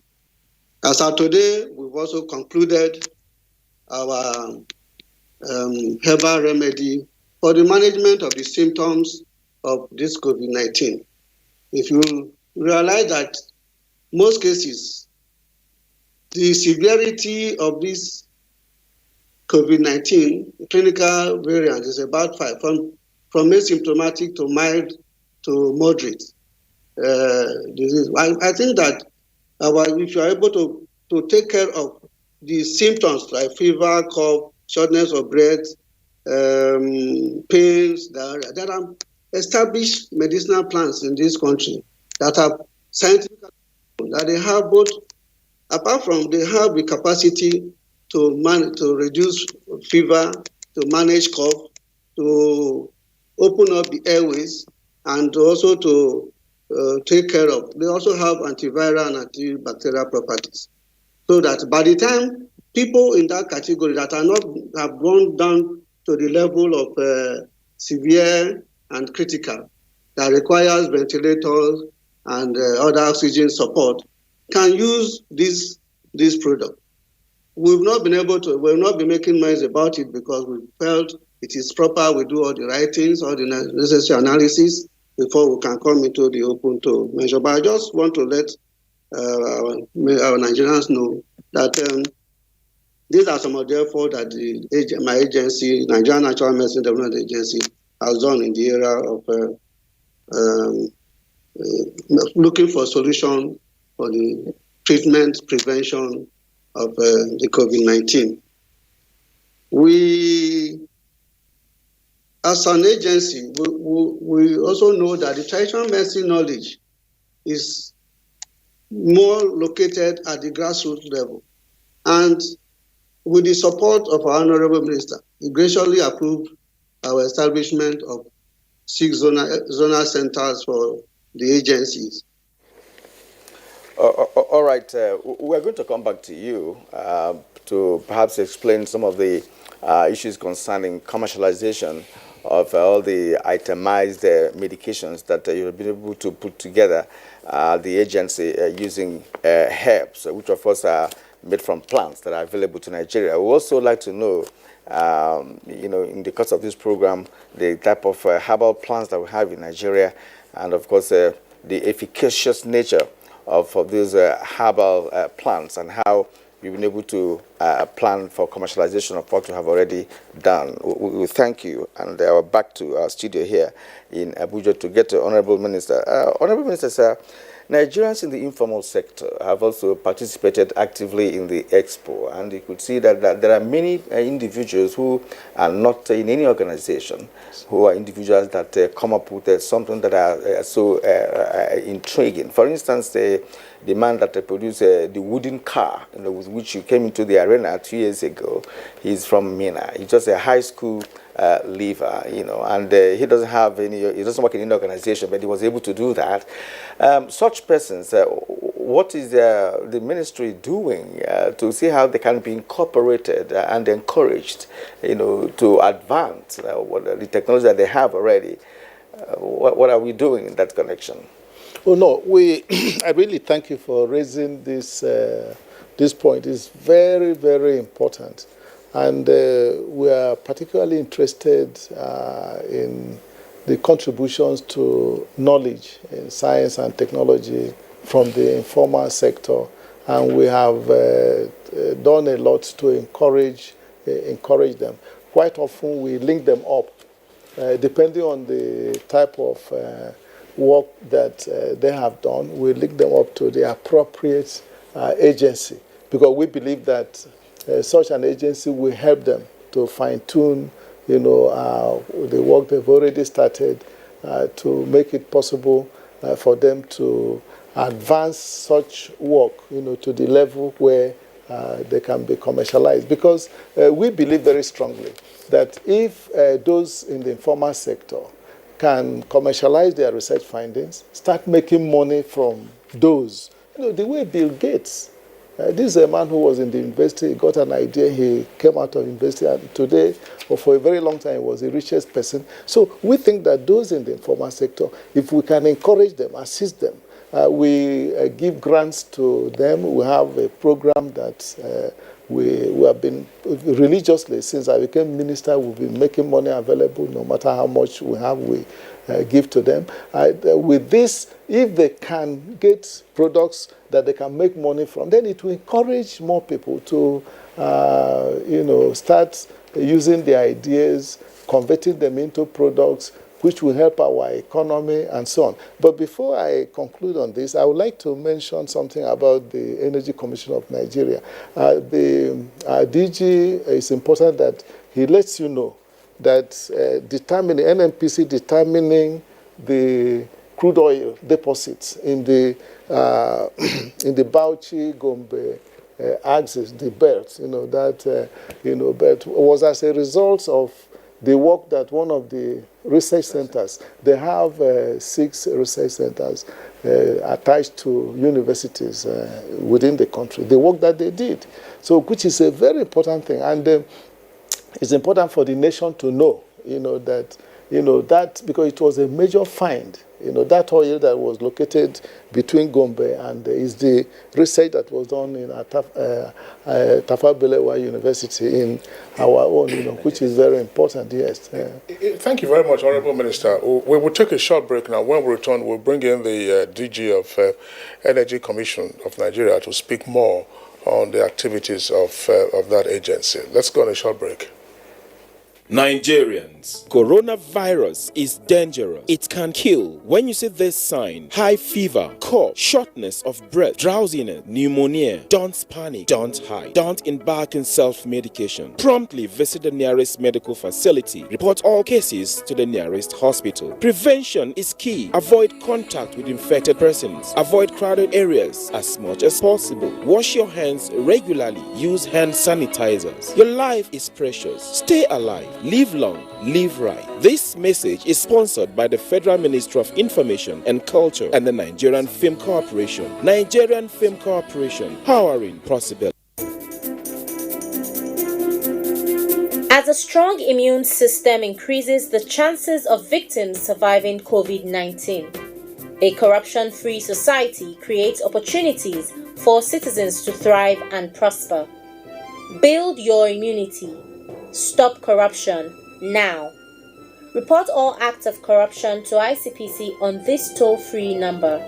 As of today, we've also concluded our herbal remedy for the management of the symptoms of this COVID-19. If you realize that most cases, the severity of this COVID-19 clinical variant is about 5, from asymptomatic to mild to moderate disease. I think that if you are able to take care of the symptoms like fever, cough, shortness of breath, pains, there are established medicinal plants in this country that have scientific, that they have both, apart from they have the capacity to reduce fever, to manage cough, to open up the airways, and also to take care of. They also have antiviral and antibacterial properties. So that by the time people in that category that are not have gone down to the level of severe and critical, that requires ventilators and other oxygen support, can use this product. We've not been making noise about it because we felt it is proper. We do all the right things, all the necessary analysis before we can come into the open to measure. But I just want to let our Nigerians know that these are some of the efforts that my agency, Nigerian Natural Medicine Development Agency, has done in the area of looking for solutions for the treatment, prevention of the COVID-19. We, as an agency, we also know that the traditional medicine knowledge is more located at the grassroots level. And with the support of our Honorable Minister, he graciously approved our establishment of 6 zonal centers for the agencies. All right, we're going to come back to you to perhaps explain some of the issues concerning commercialization of all the itemized medications that you've been able to put together, the agency using herbs, which of course are made from plants that are available to Nigeria. We also like to know, in the course of this program, the type of herbal plants that we have in Nigeria, and of course the efficacious nature of these herbal plants, and how we've been able to plan for commercialization of what we have already done. We thank you, and we're back to our studio here in Abuja to get to Honorable Minister. Honorable Minister, sir, Nigerians in the informal sector have also participated actively in the expo, and you could see that there are many individuals who are not in any organization, who are individuals that come up with something that are so intriguing. For instance, the man that produced the wooden car, with which you came into the arena 2 years ago, he's from Mina. He's just a high school leaver, and he doesn't have any, he doesn't work in any organization, but he was able to do that. Such persons, what is the ministry doing to see how they can be incorporated and encouraged, to advance the technology that they have already? What are we doing in that connection? Oh no, I really thank you for raising this this point. It's very, very important, and we are particularly interested in the contributions to knowledge in science and technology from the informal sector, and we have done a lot to encourage them. Quite often we link them up, depending on the type of work that they have done. We link them up to the appropriate agency, because we believe that such an agency will help them to fine-tune, the work they've already started, to make it possible for them to advance such work, to the level where they can be commercialized. Because we believe very strongly that if those in the informal sector can commercialize their research findings, start making money from those, the way Bill Gates, this is a man who was in the university, got an idea, he came out of university, and today, or for a very long time, he was the richest person. So we think that those in the informal sector, if we can encourage them, assist them, we give grants to them. We have a program that we have been religiously, since I became minister, we've been making money available. No matter how much we have, we give to them. With this, if they can get products that they can make money from, then it will encourage more people to, start using the ideas, converting them into products, which will help our economy and so on. But before I conclude on this, I would like to mention something about the Energy Commission of Nigeria. The DG, it's important that he lets you know that NNPC determining the crude oil deposits in the Bauchi Gombe axis, the belt, belt was as a result of the work that one of the research centers, they have 6 research centers attached to universities within the country, the work that they did. So, which is a very important thing. And it's important for the nation to know, that because it was a major find, that oil that was located between Gombe and is the research that was done in Tafawa Balewa University in our own, which is very important, yes. Thank you very much, Honorable Minister. We will take a short break now. When we return, we'll bring in the DG of Energy Commission of Nigeria to speak more on the activities of that agency. Let's go on a short break. Nigerians, coronavirus is dangerous. It can kill. When you see this sign, high fever, cough, shortness of breath, drowsiness, pneumonia, don't panic, don't hide, don't embark in self-medication. Promptly visit the nearest medical facility. Report all cases to the nearest hospital. Prevention is key. Avoid contact with infected persons. Avoid crowded areas as much as possible. Wash your hands regularly. Use hand sanitizers. Your life is precious. Stay alive. Live long, live right. This message is sponsored by the Federal Ministry of Information and Culture and the Nigerian Film Corporation. Nigerian Film Corporation, powering possibility. As a strong immune system increases the chances of victims surviving COVID-19, a corruption-free society creates opportunities for citizens to thrive and prosper. Build your immunity. Stop corruption now. Report all acts of corruption to ICPC on this toll-free number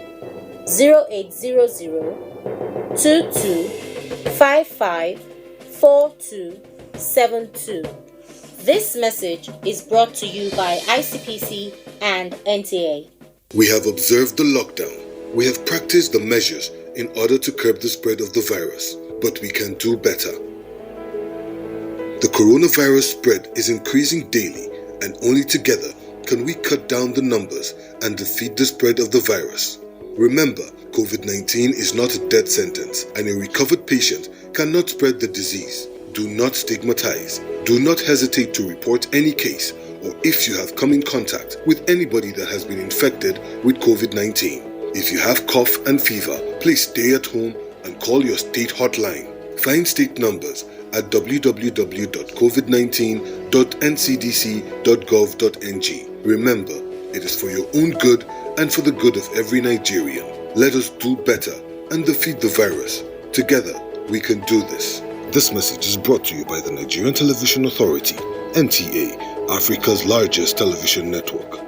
0800 2255 4272. This message is brought to you by ICPC and NTA. We have observed the lockdown We have practiced the measures in order to curb the spread of the virus, but we can do better. The coronavirus spread is increasing daily, and only together can we cut down the numbers and defeat the spread of the virus. Remember, COVID-19 is not a death sentence, and a recovered patient cannot spread the disease. Do not stigmatize. Do not hesitate to report any case, or if you have come in contact with anybody that has been infected with COVID-19. If you have cough and fever, please stay at home and call your state hotline. Find state numbers at www.covid19.ncdc.gov.ng. Remember, it is for your own good and for the good of every Nigerian. Let us do better and defeat the virus. Together, we can do this. This message is brought to you by the Nigerian Television Authority, NTA, Africa's largest television network.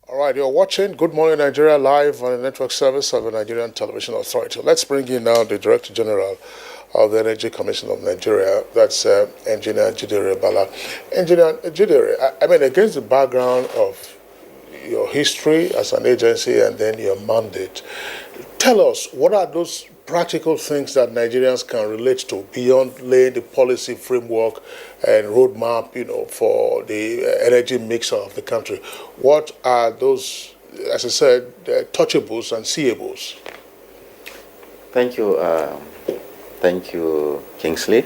All right, you're watching Good Morning Nigeria live on the network service of the Nigerian Television Authority. Let's bring in now the Director General of the Energy Commission of Nigeria, that's Engineer Jidere Bala. Engineer Jidere, I mean, against the background of your history as an agency and then your mandate, tell us, what are those practical things that Nigerians can relate to beyond laying the policy framework and roadmap, for the energy mix of the country? What are those, as I said, touchables and seeables? Thank you. Thank you, Kingsley.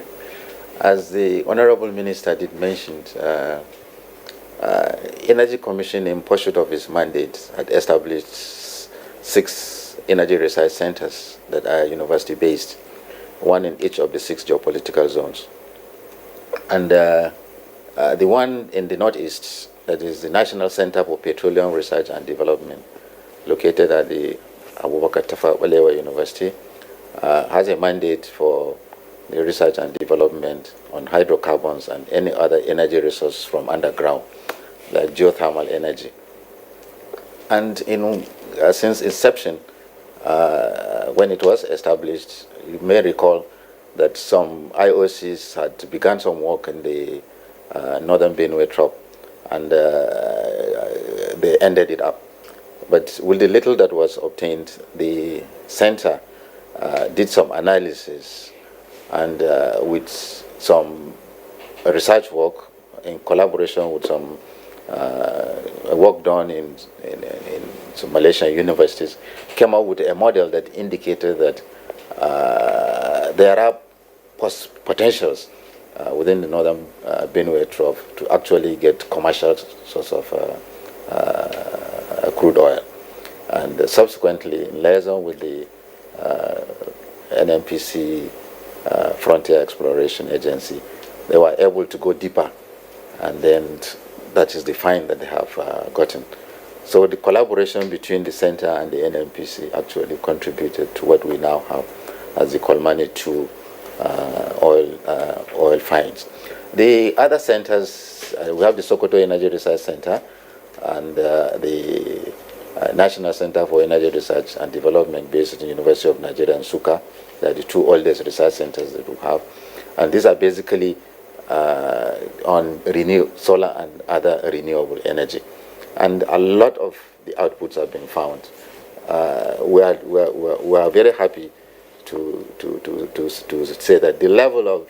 As the Honorable Minister did mention, Energy Commission, in pursuit of its mandate, had established 6 energy research centers that are university-based, one in each of the 6 geopolitical zones. And the one in the northeast, that is the National Center for Petroleum Research and Development, located at the Abubakar Tafawa Balewa University, has a mandate for the research and development on hydrocarbons and any other energy resource from underground, like geothermal energy. And since inception, when it was established, you may recall that some IOCs had begun some work in the northern Benue Trough, and they ended it up. But with the little that was obtained, the center did some analysis, and with some research work in collaboration with some work done in some Malaysian universities, came up with a model that indicated that there are potentials within the northern Benue Trough to actually get commercial source of crude oil. And subsequently, in liaison with the NNPC Frontier Exploration Agency, they were able to go deeper, and then that is the find that they have gotten. So the collaboration between the center and the NNPC actually contributed to what we now have as the Kolmani 2 oil finds. The other centers, we have the Sokoto Energy Research Center and the National Center for Energy Research and Development based at the University of Nigeria and Nsukka. They are the 2 oldest research centers that we have. And these are basically on solar and other renewable energy. And a lot of the outputs have been found. We are very happy to say that the level of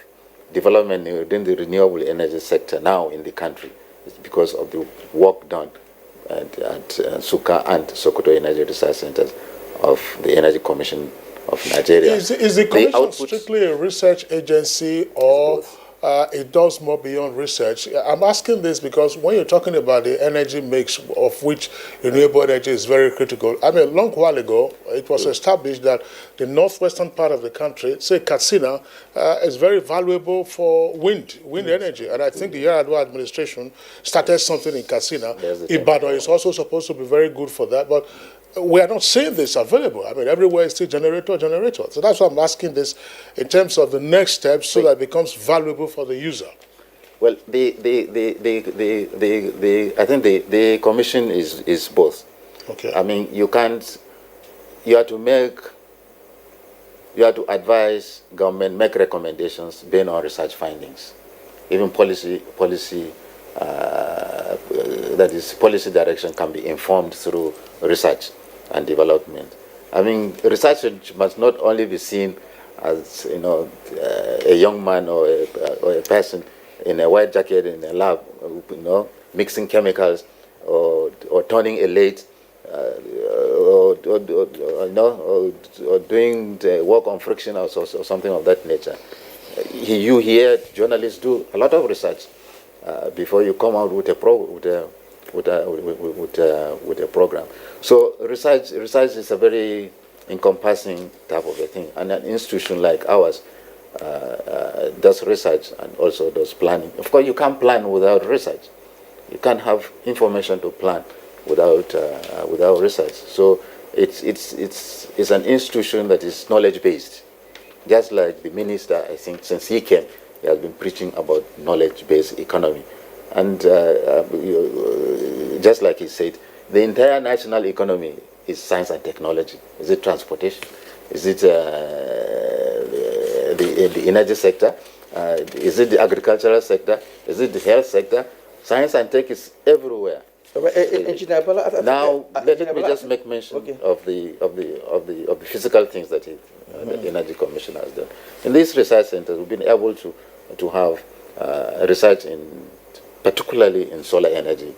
development within the renewable energy sector now in the country is because of the work done at Nsukka and Sokoto Energy Research Centers of the Energy Commission of Nigeria. Is the Commission strictly a research agency, or it does more beyond research? I'm asking this because when you're talking about the energy mix, of which renewable energy is very critical, I mean, a long while ago, it was established that the northwestern part of the country, say Katsina, is very valuable for wind energy. And I think the Yar'Adua administration started something in Katsina. Ibadan is also supposed to be very good for that. But we are not seeing this available. I mean, everywhere is still generator. So that's why I'm asking this in terms of the next steps, so that it becomes valuable for the user. Well, I think the commission is both. Okay. I mean, you have to advise government, make recommendations based on research findings, even policy that is policy direction can be informed through research and development. I mean, research must not only be seen as, you know, a young man or a person in a white jacket in a lab, you know, mixing chemicals or turning a lathe, or doing the work on friction or something of that nature. You hear journalists do a lot of research before you come out with a program. So research is a very encompassing type of a thing, and an institution like ours does research and also does planning. Of course, you can't plan without research. You can't have information to plan without research. So it's an institution that is knowledge based. Just like the minister, I think, since he came, he has been preaching about knowledge-based economy. And just like he said, the entire national economy is science and technology. Is it transportation? Is it the energy sector? Is it the agricultural sector? Is it the health sector? Science and tech is everywhere. Now, let me just make mention of the physical things that the Energy Commission has done. In these research centers, we've been able to have research particularly in solar energy,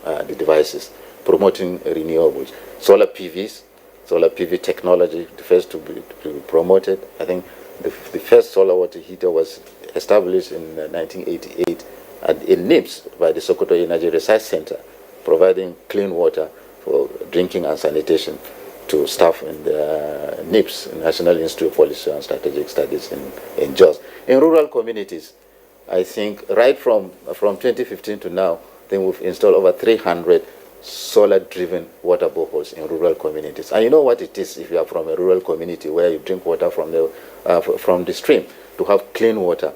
the devices, promoting renewables, solar PV technology, the first to be promoted. I think the first solar water heater was established in 1988 in NIPS by the Sokoto Energy Research Center, providing clean water for drinking and sanitation to staff in the NIPS, National Institute of Policy and Strategic Studies in Jos. In rural communities, I think right from 2015 to now, I think we've installed over 300 solar-driven water boreholes in rural communities. And you know what it is if you are from a rural community where you drink water from the stream, to have clean water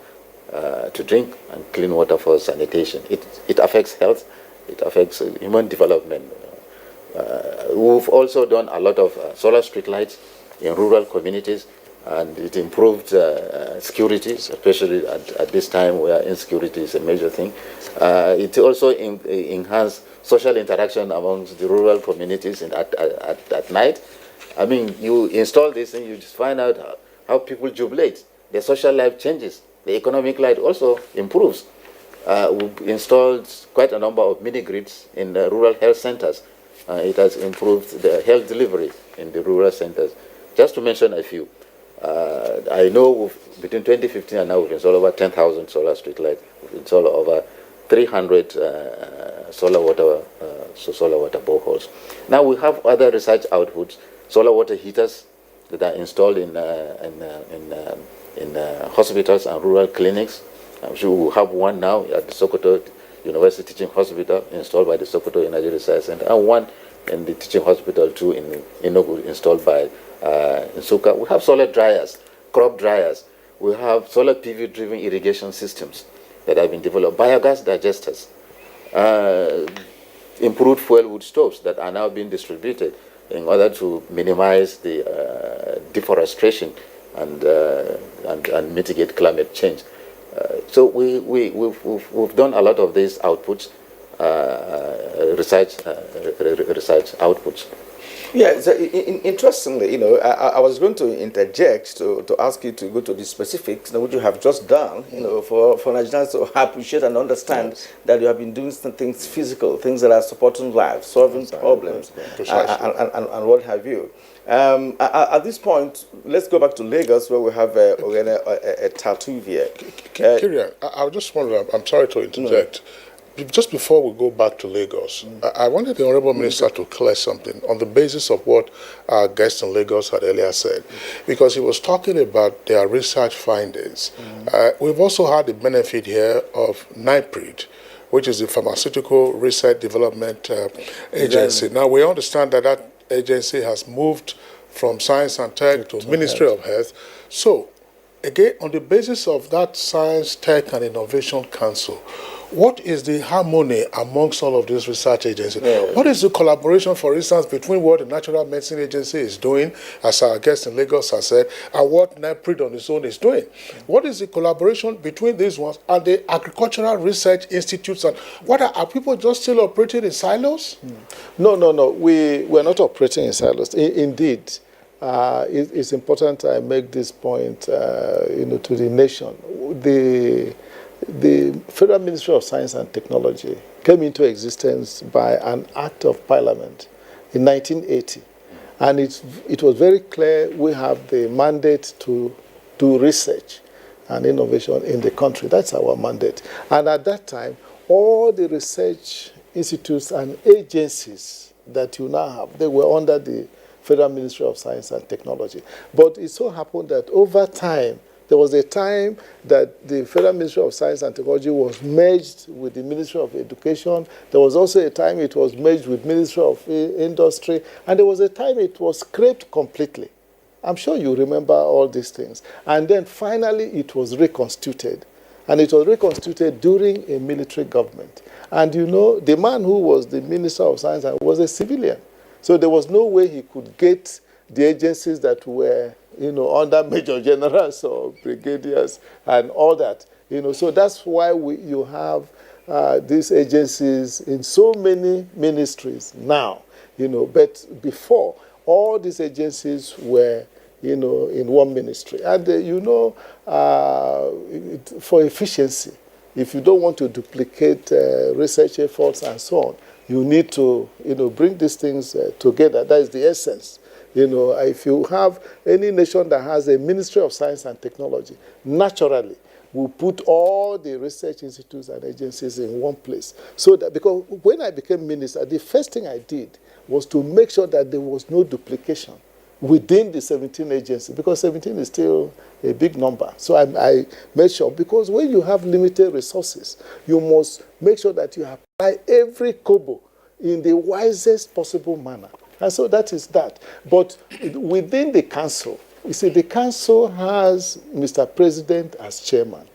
to drink and clean water for sanitation. It affects health, it affects human development. We've also done a lot of solar street lights in rural communities, and it improved security, especially at this time where insecurity is a major thing. It also enhanced social interaction amongst the rural communities at night. I mean, you install this and you just find out how people jubilate. Their social life changes. The economic life also improves. We've installed quite a number of mini-grids in the rural health centers. It has improved the health delivery in the rural centers. Just to mention a few, I know between 2015 and now we've installed over 10,000 solar street lights. We've installed over 300 solar water boreholes. Now we have other research outputs, solar water heaters that are installed in hospitals and rural clinics. I'm sure we have one now at the Sokoto University Teaching Hospital, installed by the Sokoto Energy Research Center, and one in the teaching hospital too in Enugu, installed by Nsuka. We have solar dryers, crop dryers. We have solar PV-driven irrigation systems that have been developed, biogas digesters, improved fuel wood stoves that are now being distributed in order to minimize the deforestation and mitigate climate change. So we've done a lot of these outputs, research outputs. Yeah, so interestingly, I was going to interject to ask you to go to the specifics, what you have just done, for Nigerians to appreciate and understand that you have been doing some things physical, things that are supporting lives, solving problems, and what have you. At this point, let's go back to Lagos, where we have a tattoo here. Kirian, I just wonder, I'm sorry to interject. Just before we go back to Lagos, I wanted the Honorable Minister to clear something on the basis of what our guest in Lagos had earlier said, because he was talking about their research findings. We've also had the benefit here of NIPRID, which is the Pharmaceutical Research Development Agency. Now, we understand that that agency has moved from Science and Tech to Ministry of Health. So, again, on the basis of that Science, Tech and Innovation Council, What is the harmony amongst all of these research agencies? Yeah. What is the collaboration, for instance, between what the Natural Medicine Agency is doing, as our guest in Lagos has said, and what NIPRID on its own is doing? What is the collaboration between these ones and the agricultural research institutes? And what are people just still operating in silos? No. We're not operating in silos. Indeed, it's important I make this point, to the nation. The Federal Ministry of Science and Technology came into existence by an act of parliament in 1980. And it was very clear we have the mandate to do research and innovation in the country. That's our mandate. And at that time, all the research institutes and agencies that you now have, they were under the Federal Ministry of Science and Technology. But it so happened that over time, there was a time that the Federal Ministry of Science and Technology was merged with the Ministry of Education. There was also a time it was merged with Ministry of Industry. And there was a time it was scrapped completely. I'm sure you remember all these things. And then finally it was reconstituted. And it was reconstituted during a military government. And the man who was the Minister of Science was a civilian. So there was no way he could get the agencies that were under major generals or brigadiers and all that. So that's why you have these agencies in so many ministries now. But before, all these agencies were, in one ministry. And, for efficiency, if you don't want to duplicate research efforts and so on, you need to, bring these things together. That is the essence. If you have any nation that has a Ministry of Science and Technology, naturally, we'll put all the research institutes and agencies in one place. So that, because when I became minister, the first thing I did was to make sure that there was no duplication within the 17 agencies, because 17 is still a big number. So I made sure, because when you have limited resources, you must make sure that you apply every kobo in the wisest possible manner. And so that is that. But within the council, you see, the council has Mr. President as chairman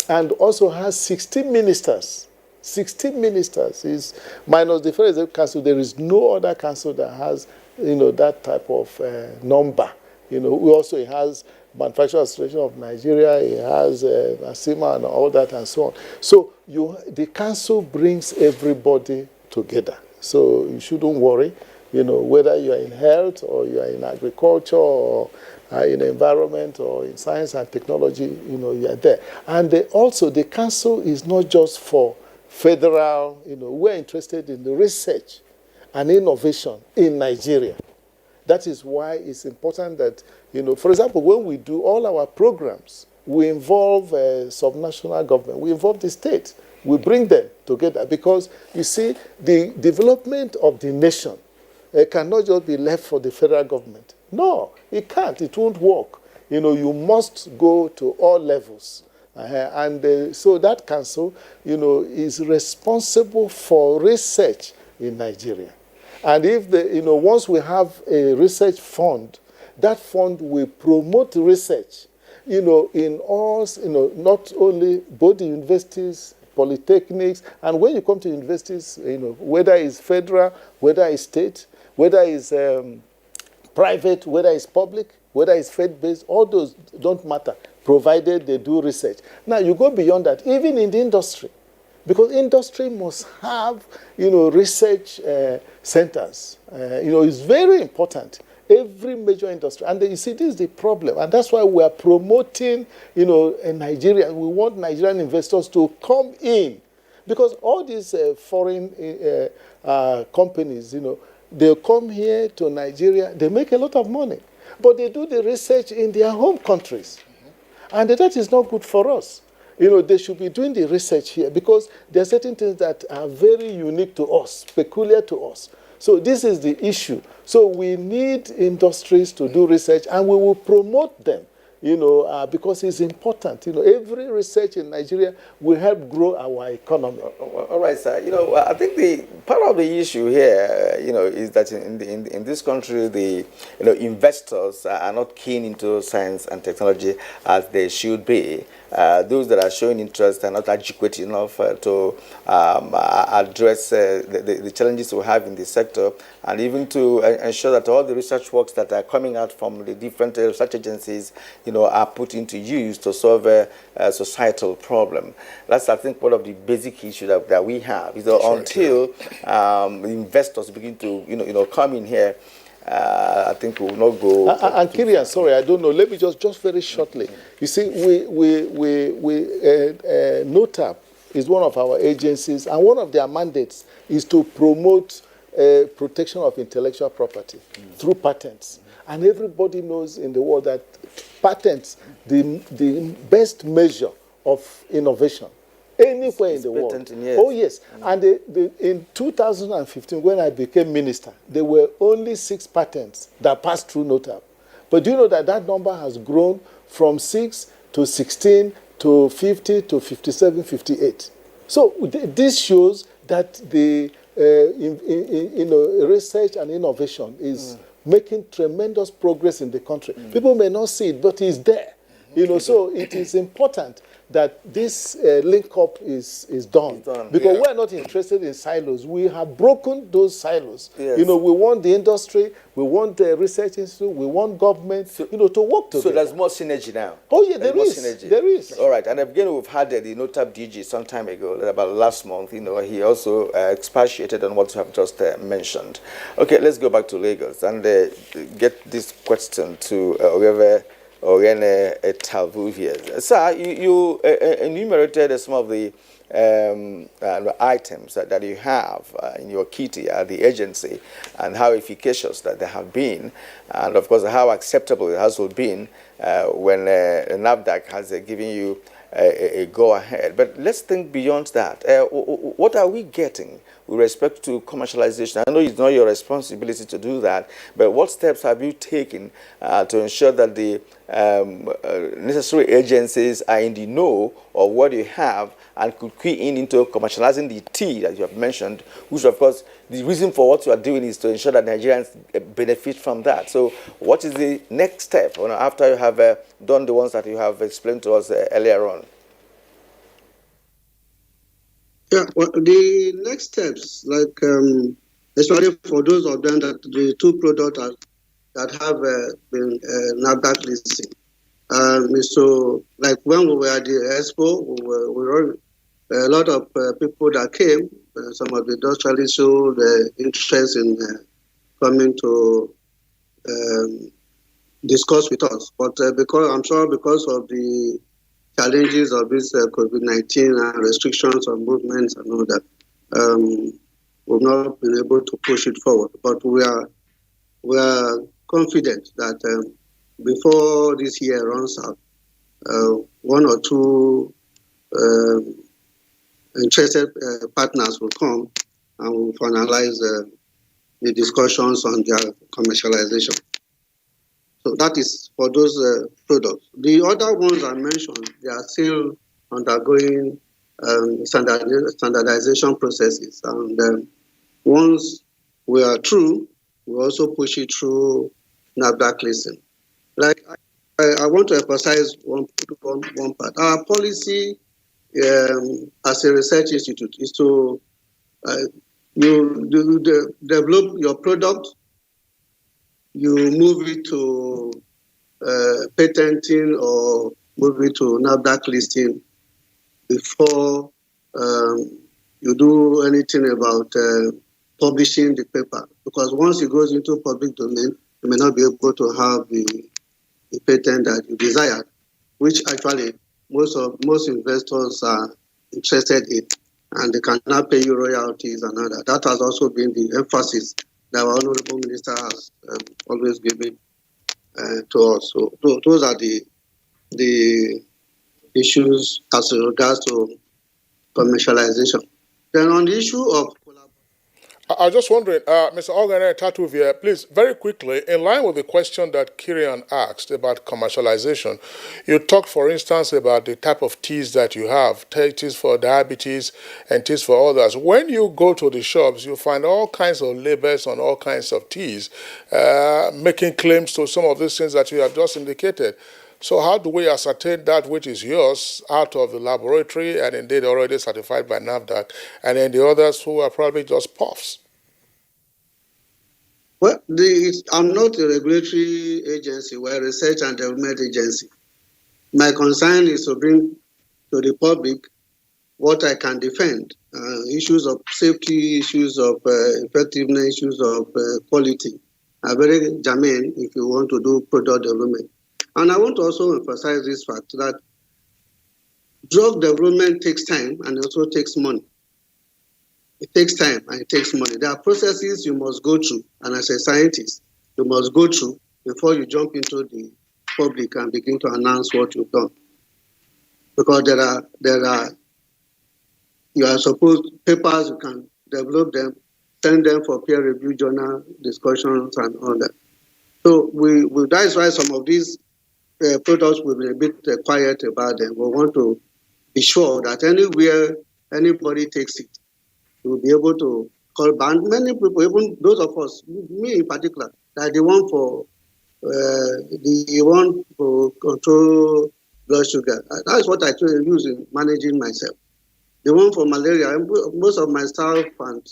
and also has 16 ministers. 16 ministers is minus the Federal Executive Council. There is no other council that has, that type of number. We also has Manufacturing Association of Nigeria. It has ASIMA and all that and so on. So the council brings everybody together. So you shouldn't worry. Whether you are in health or you are in agriculture or in environment or in science and technology, you are there. And also the council is not just for federal, we're interested in the research and innovation in Nigeria. That is why it's important that, for example, when we do all our programs, we involve subnational government, we involve the state, we bring them together because, you see, the development of the nation cannot just be left for the federal government. No, it can't. It won't work. You must go to all levels. So that council, is responsible for research in Nigeria. And if once we have a research fund, that fund will promote research, in all, not only both the universities, polytechnics, and when you come to universities, whether it's federal, whether it's state, whether it's private, whether it's public, whether it's faith-based, all those don't matter, provided they do research. Now, you go beyond that, even in the industry, because industry must have, research centers. It's very important. Every major industry. And you see, this is the problem. And that's why we are promoting, in Nigeria. We want Nigerian investors to come in. Because all these foreign companies, they come here to Nigeria. They make a lot of money. But they do the research in their home countries. And that is not good for us. They should be doing the research here because there are certain things that are very unique to us, peculiar to us. So this is the issue. So we need industries to do research, and we will promote them. because it's important. Every research in Nigeria will help grow our economy. All right, sir. I think the part of the issue here, is that in this country, the investors are not keen into science and technology as they should be. Those that are showing interest are not adequate enough to address the challenges we have in the sector, and even to ensure that all the research works that are coming out from the different research agencies, are put into use to solve a societal problem. That's, I think, one of the basic issues that we have. Until investors begin to, come in here, I think we will not go. And Kirian, sorry, I don't know. Let me just very shortly. You see, NOTAP is one of our agencies, and one of their mandates is to promote protection of intellectual property through patents. And everybody knows in the world that patents, the best measure of innovation anywhere in the world. Oh, yes. And in 2015, when I became minister, there were only 6 patents that passed through NOTAP. But do you know that number has grown from 6 to 16 to 50 to 57, 58? So this shows that the research and innovation is making tremendous progress in the country. People may not see it, but it's there. So it is important that this link-up is done. Because we're not interested in silos. We have broken those silos. Yes. We want the industry, we want the research institute, we want government, to work together. So there's more synergy now? Oh, yeah, there is. All right, and again, we've had the NOTAP DG some time ago, about last month. He also expatiated on what you have just mentioned. Okay, let's go back to Lagos and get this question to whoever Oriene Talvuvier. Sir, you enumerated some of the items that you have in your kitty at the agency, and how efficacious that they have been, and of course how acceptable it has been when NAFDAC has given you a go-ahead. But let's think beyond that. What are we getting with respect to commercialization? I know it's not your responsibility to do that, but what steps have you taken to ensure that the necessary agencies are in the know of what you have and could key into commercializing the tea that you have mentioned, which of course the reason for what you are doing is to ensure that Nigerians benefit from that. So what is the next step after you have done the ones that you have explained to us earlier on? Yeah, well, the next steps, like especially for those of them that the 2 products that have been NAFDAC listing. So, like when we were at the expo, we were a lot of people that came. Some of the industrialists showed interest in coming to discuss with us. But because of the challenges of this COVID-19 and restrictions on movements and all that, we've not been able to push it forward. But we are confident that before this year runs out, 1 or 2 interested partners will come and will finalize the discussions on their commercialization. So that is for those products. The other ones I mentioned, they are still undergoing standardization processes. And once we are through, we also push it through NAFDAC listing. Like I want to emphasize one part. Our policy as a research institute is to you develop your product, you move it to patenting or move it to NAFDAC listing before you do anything about publishing the paper. Because once it goes into public domain, you may not be able to have the patent that you desired, which actually most investors are interested in, and they cannot pay you royalties and all that. That has also been the emphasis that our Honorable Minister has always given to us. So those are the issues as regards to commercialization. Then on the issue of I was just wondering, Mr. Ogane Tatuvia, please, very quickly, in line with the question that Kirian asked about commercialization, you talked, for instance, about the type of teas that you have, teas for diabetes and teas for others. When you go to the shops, you find all kinds of labels on all kinds of teas, making claims to some of these things that you have just indicated. So how do we ascertain that which is yours out of the laboratory and indeed already certified by NAFDAC, and then the others who are probably just puffs? Well, I'm not a regulatory agency, we're a research and development agency. My concern is to bring to the public what I can defend, issues of safety, issues of effectiveness, issues of quality are very germane if you want to do product development. And I want to also emphasize this fact that drug development takes time and also takes money. It takes time and it takes money. There are processes you must go through, and as a scientist, you must go through before you jump into the public and begin to announce what you've done. Because you are supposed, papers, you can develop them, send them for peer review journal discussions and all that. So that is why some of these products will be a bit quiet about them. We want to be sure that anywhere anybody takes it, we'll be able to call back. Many people, even those of us, me in particular, that the one for control blood sugar. That's what I use in managing myself. The one for malaria, most of my staff and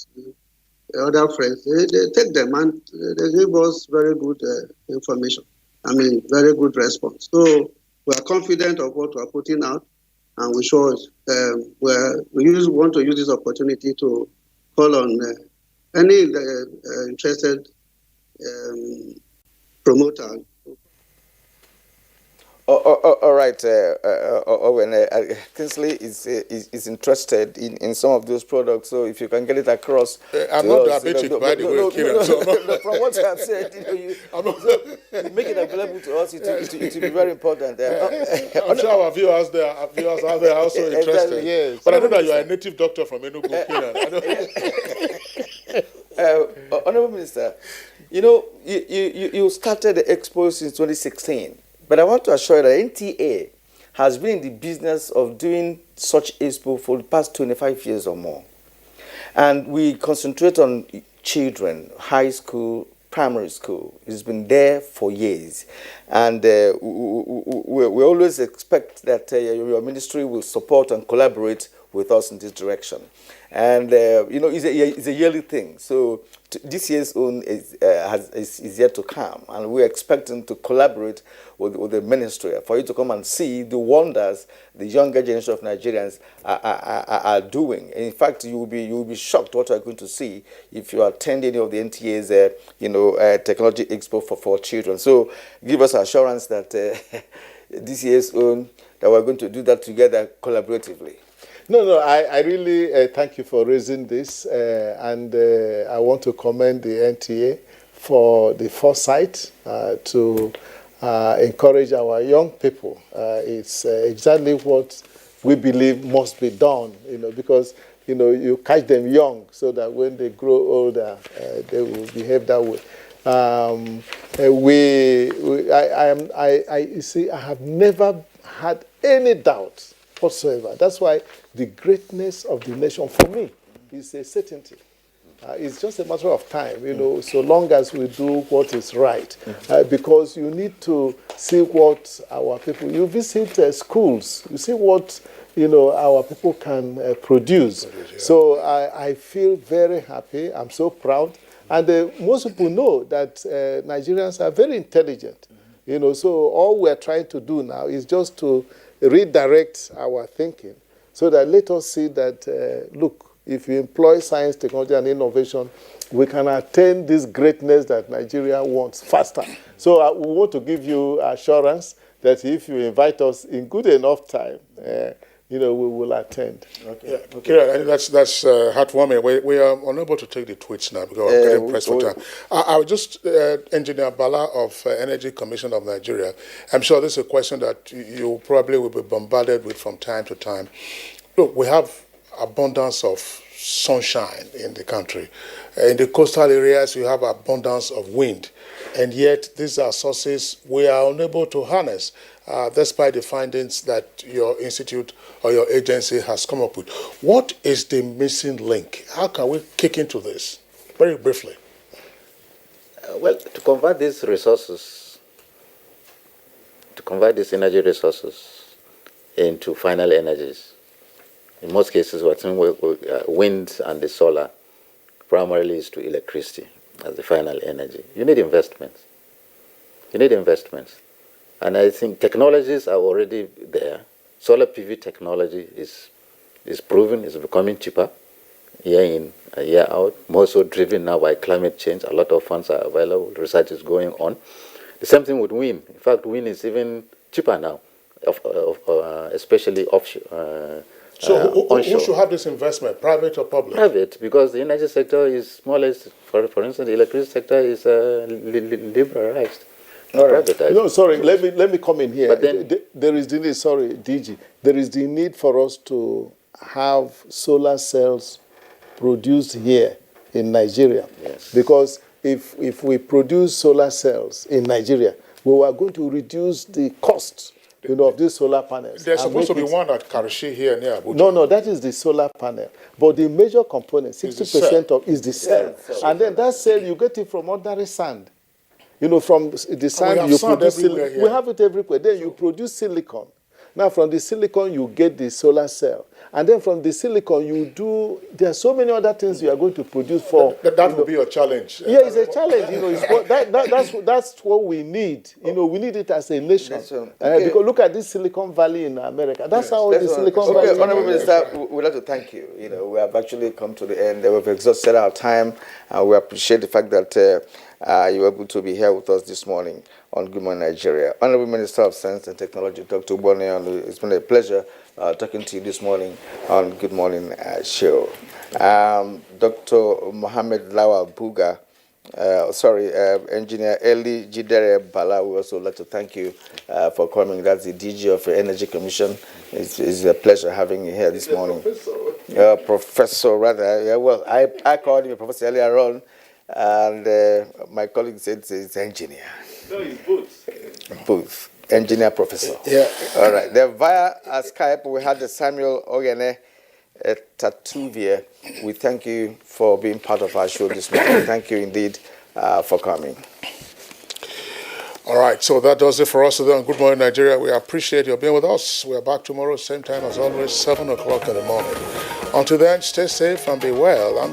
other friends, they take them and they give us very good information. I mean, very good response. So we are confident of what we are putting out, and we sure want to use this opportunity to call on any interested promoter. All right, Owen, Kingsley is interested in some of those products, so if you can get it across. I'm not diabetic, by the way, Kieran. From what you have said, you make it available to us, it will be very important. I'm sure our viewers out there are also interested. Exactly, yes. But I know that you are a native doctor from Enugu, Kieran. Honorable Minister, you started the expo since 2016. But I want to assure you that NTA has been in the business of doing such expo for the past 25 years or more. And we concentrate on children, high school, primary school. It's been there for years. And we always expect that your ministry will support and collaborate with us in this direction. And, it's a yearly thing. So this year's own is yet to come. And we're expecting to collaborate with the ministry for you to come and see the wonders the younger generation of Nigerians are doing. In fact, you will be shocked what you are going to see if you attend any of the NTA's technology expo for children. So give us assurance that this year's own that we're going to do that together collaboratively. No, I really thank you for raising this, and I want to commend the NTA for the foresight to encourage our young people. It's exactly what we believe must be done, because, you catch them young so that when they grow older, they will behave that way. You see, I have never had any doubt whatsoever. That's why the greatness of the nation, for me, is a certainty. It's just a matter of time, so long as we do what is right. Because you need to see what our people, you visit schools, you see what, our people can produce. So I feel very happy. I'm so proud. And most people know that Nigerians are very intelligent. So all we're trying to do now is just to redirect our thinking so that let us see that, look, if you employ science, technology, and innovation, we can attain this greatness that Nigeria wants faster. So we want to give you assurance that if you invite us in good enough time, we will attend. Okay. Yeah, okay. That's heartwarming. We are unable to take the tweets now because we're getting pressed for time. I was just Engineer Bala of Energy Commission of Nigeria. I'm sure this is a question that you probably will be bombarded with from time to time. Look, we have abundance of sunshine in the country. In the coastal areas, you have abundance of wind, and yet these are sources we are unable to harness, despite the findings that your institute or your agency has come up with. What is the missing link? How can we kick into this? Very briefly. Well, to convert these resources, to convert these energy resources into final energies, in most cases, what's in wind and the solar primarily is to electricity as the final energy. You need investments. You need investments. And I think technologies are already there. Solar PV technology is proven, is becoming cheaper year in, year out, more so driven now by climate change. A lot of funds are available, research is going on. The same thing with wind. In fact, wind is even cheaper now, especially offshore. So who should have this investment, private or public? Private, because the energy sector is more or less, for instance, the electricity sector is liberalized. Privatized. No, sorry, let me come in here. But then, there is the need, sorry, DG, there is the need for us to have solar cells produced here in Nigeria. Yes. Because if we produce solar cells in Nigeria, we are going to reduce the cost of these solar panels. There's supposed to be one at Karachi here near Abuja. No, that is the solar panel. But the major component, 60% of is the cell. And then that cell, you get it from ordinary sand. From the sand, you produce silicon. We have it everywhere. Then you produce silicon. Now, from the silicon, you get the solar cell. And then from the silicon, there are so many other things you are going to produce for. That will be a challenge. Yeah, it's a challenge. That's what we need. We need it as a nation. Because look at this Silicon Valley in America. That's how the Silicon Valley. Okay, Honorable Minister, we'd like to thank you. We have actually come to the end. We've exhausted our time. We appreciate the fact that you were able to be here with us this morning on Good Morning Nigeria. Honorable Minister of Science and Technology, Dr. Ubonne, it's been a pleasure talking to you this morning on Good Morning Show. Dr. Mohammed Lawal Buga, Engineer Eli Jidere Bala, we also like to thank you for coming. That's the DG of the Energy Commission. It's a pleasure having you here this morning. Professor, rather. Yeah, well, I called you a professor earlier on, and my colleague said it's engineer. No, it's both. Both. Engineer professor. Yeah. All right. Then via Skype, we had the Samuel Ogene Tatuvia. We thank you for being part of our show this morning. Thank you indeed for coming. All right, so that does it for us today on Good Morning Nigeria. We appreciate your being with us. We are back tomorrow, same time as always, 7 o'clock in the morning. Until then, stay safe and be well.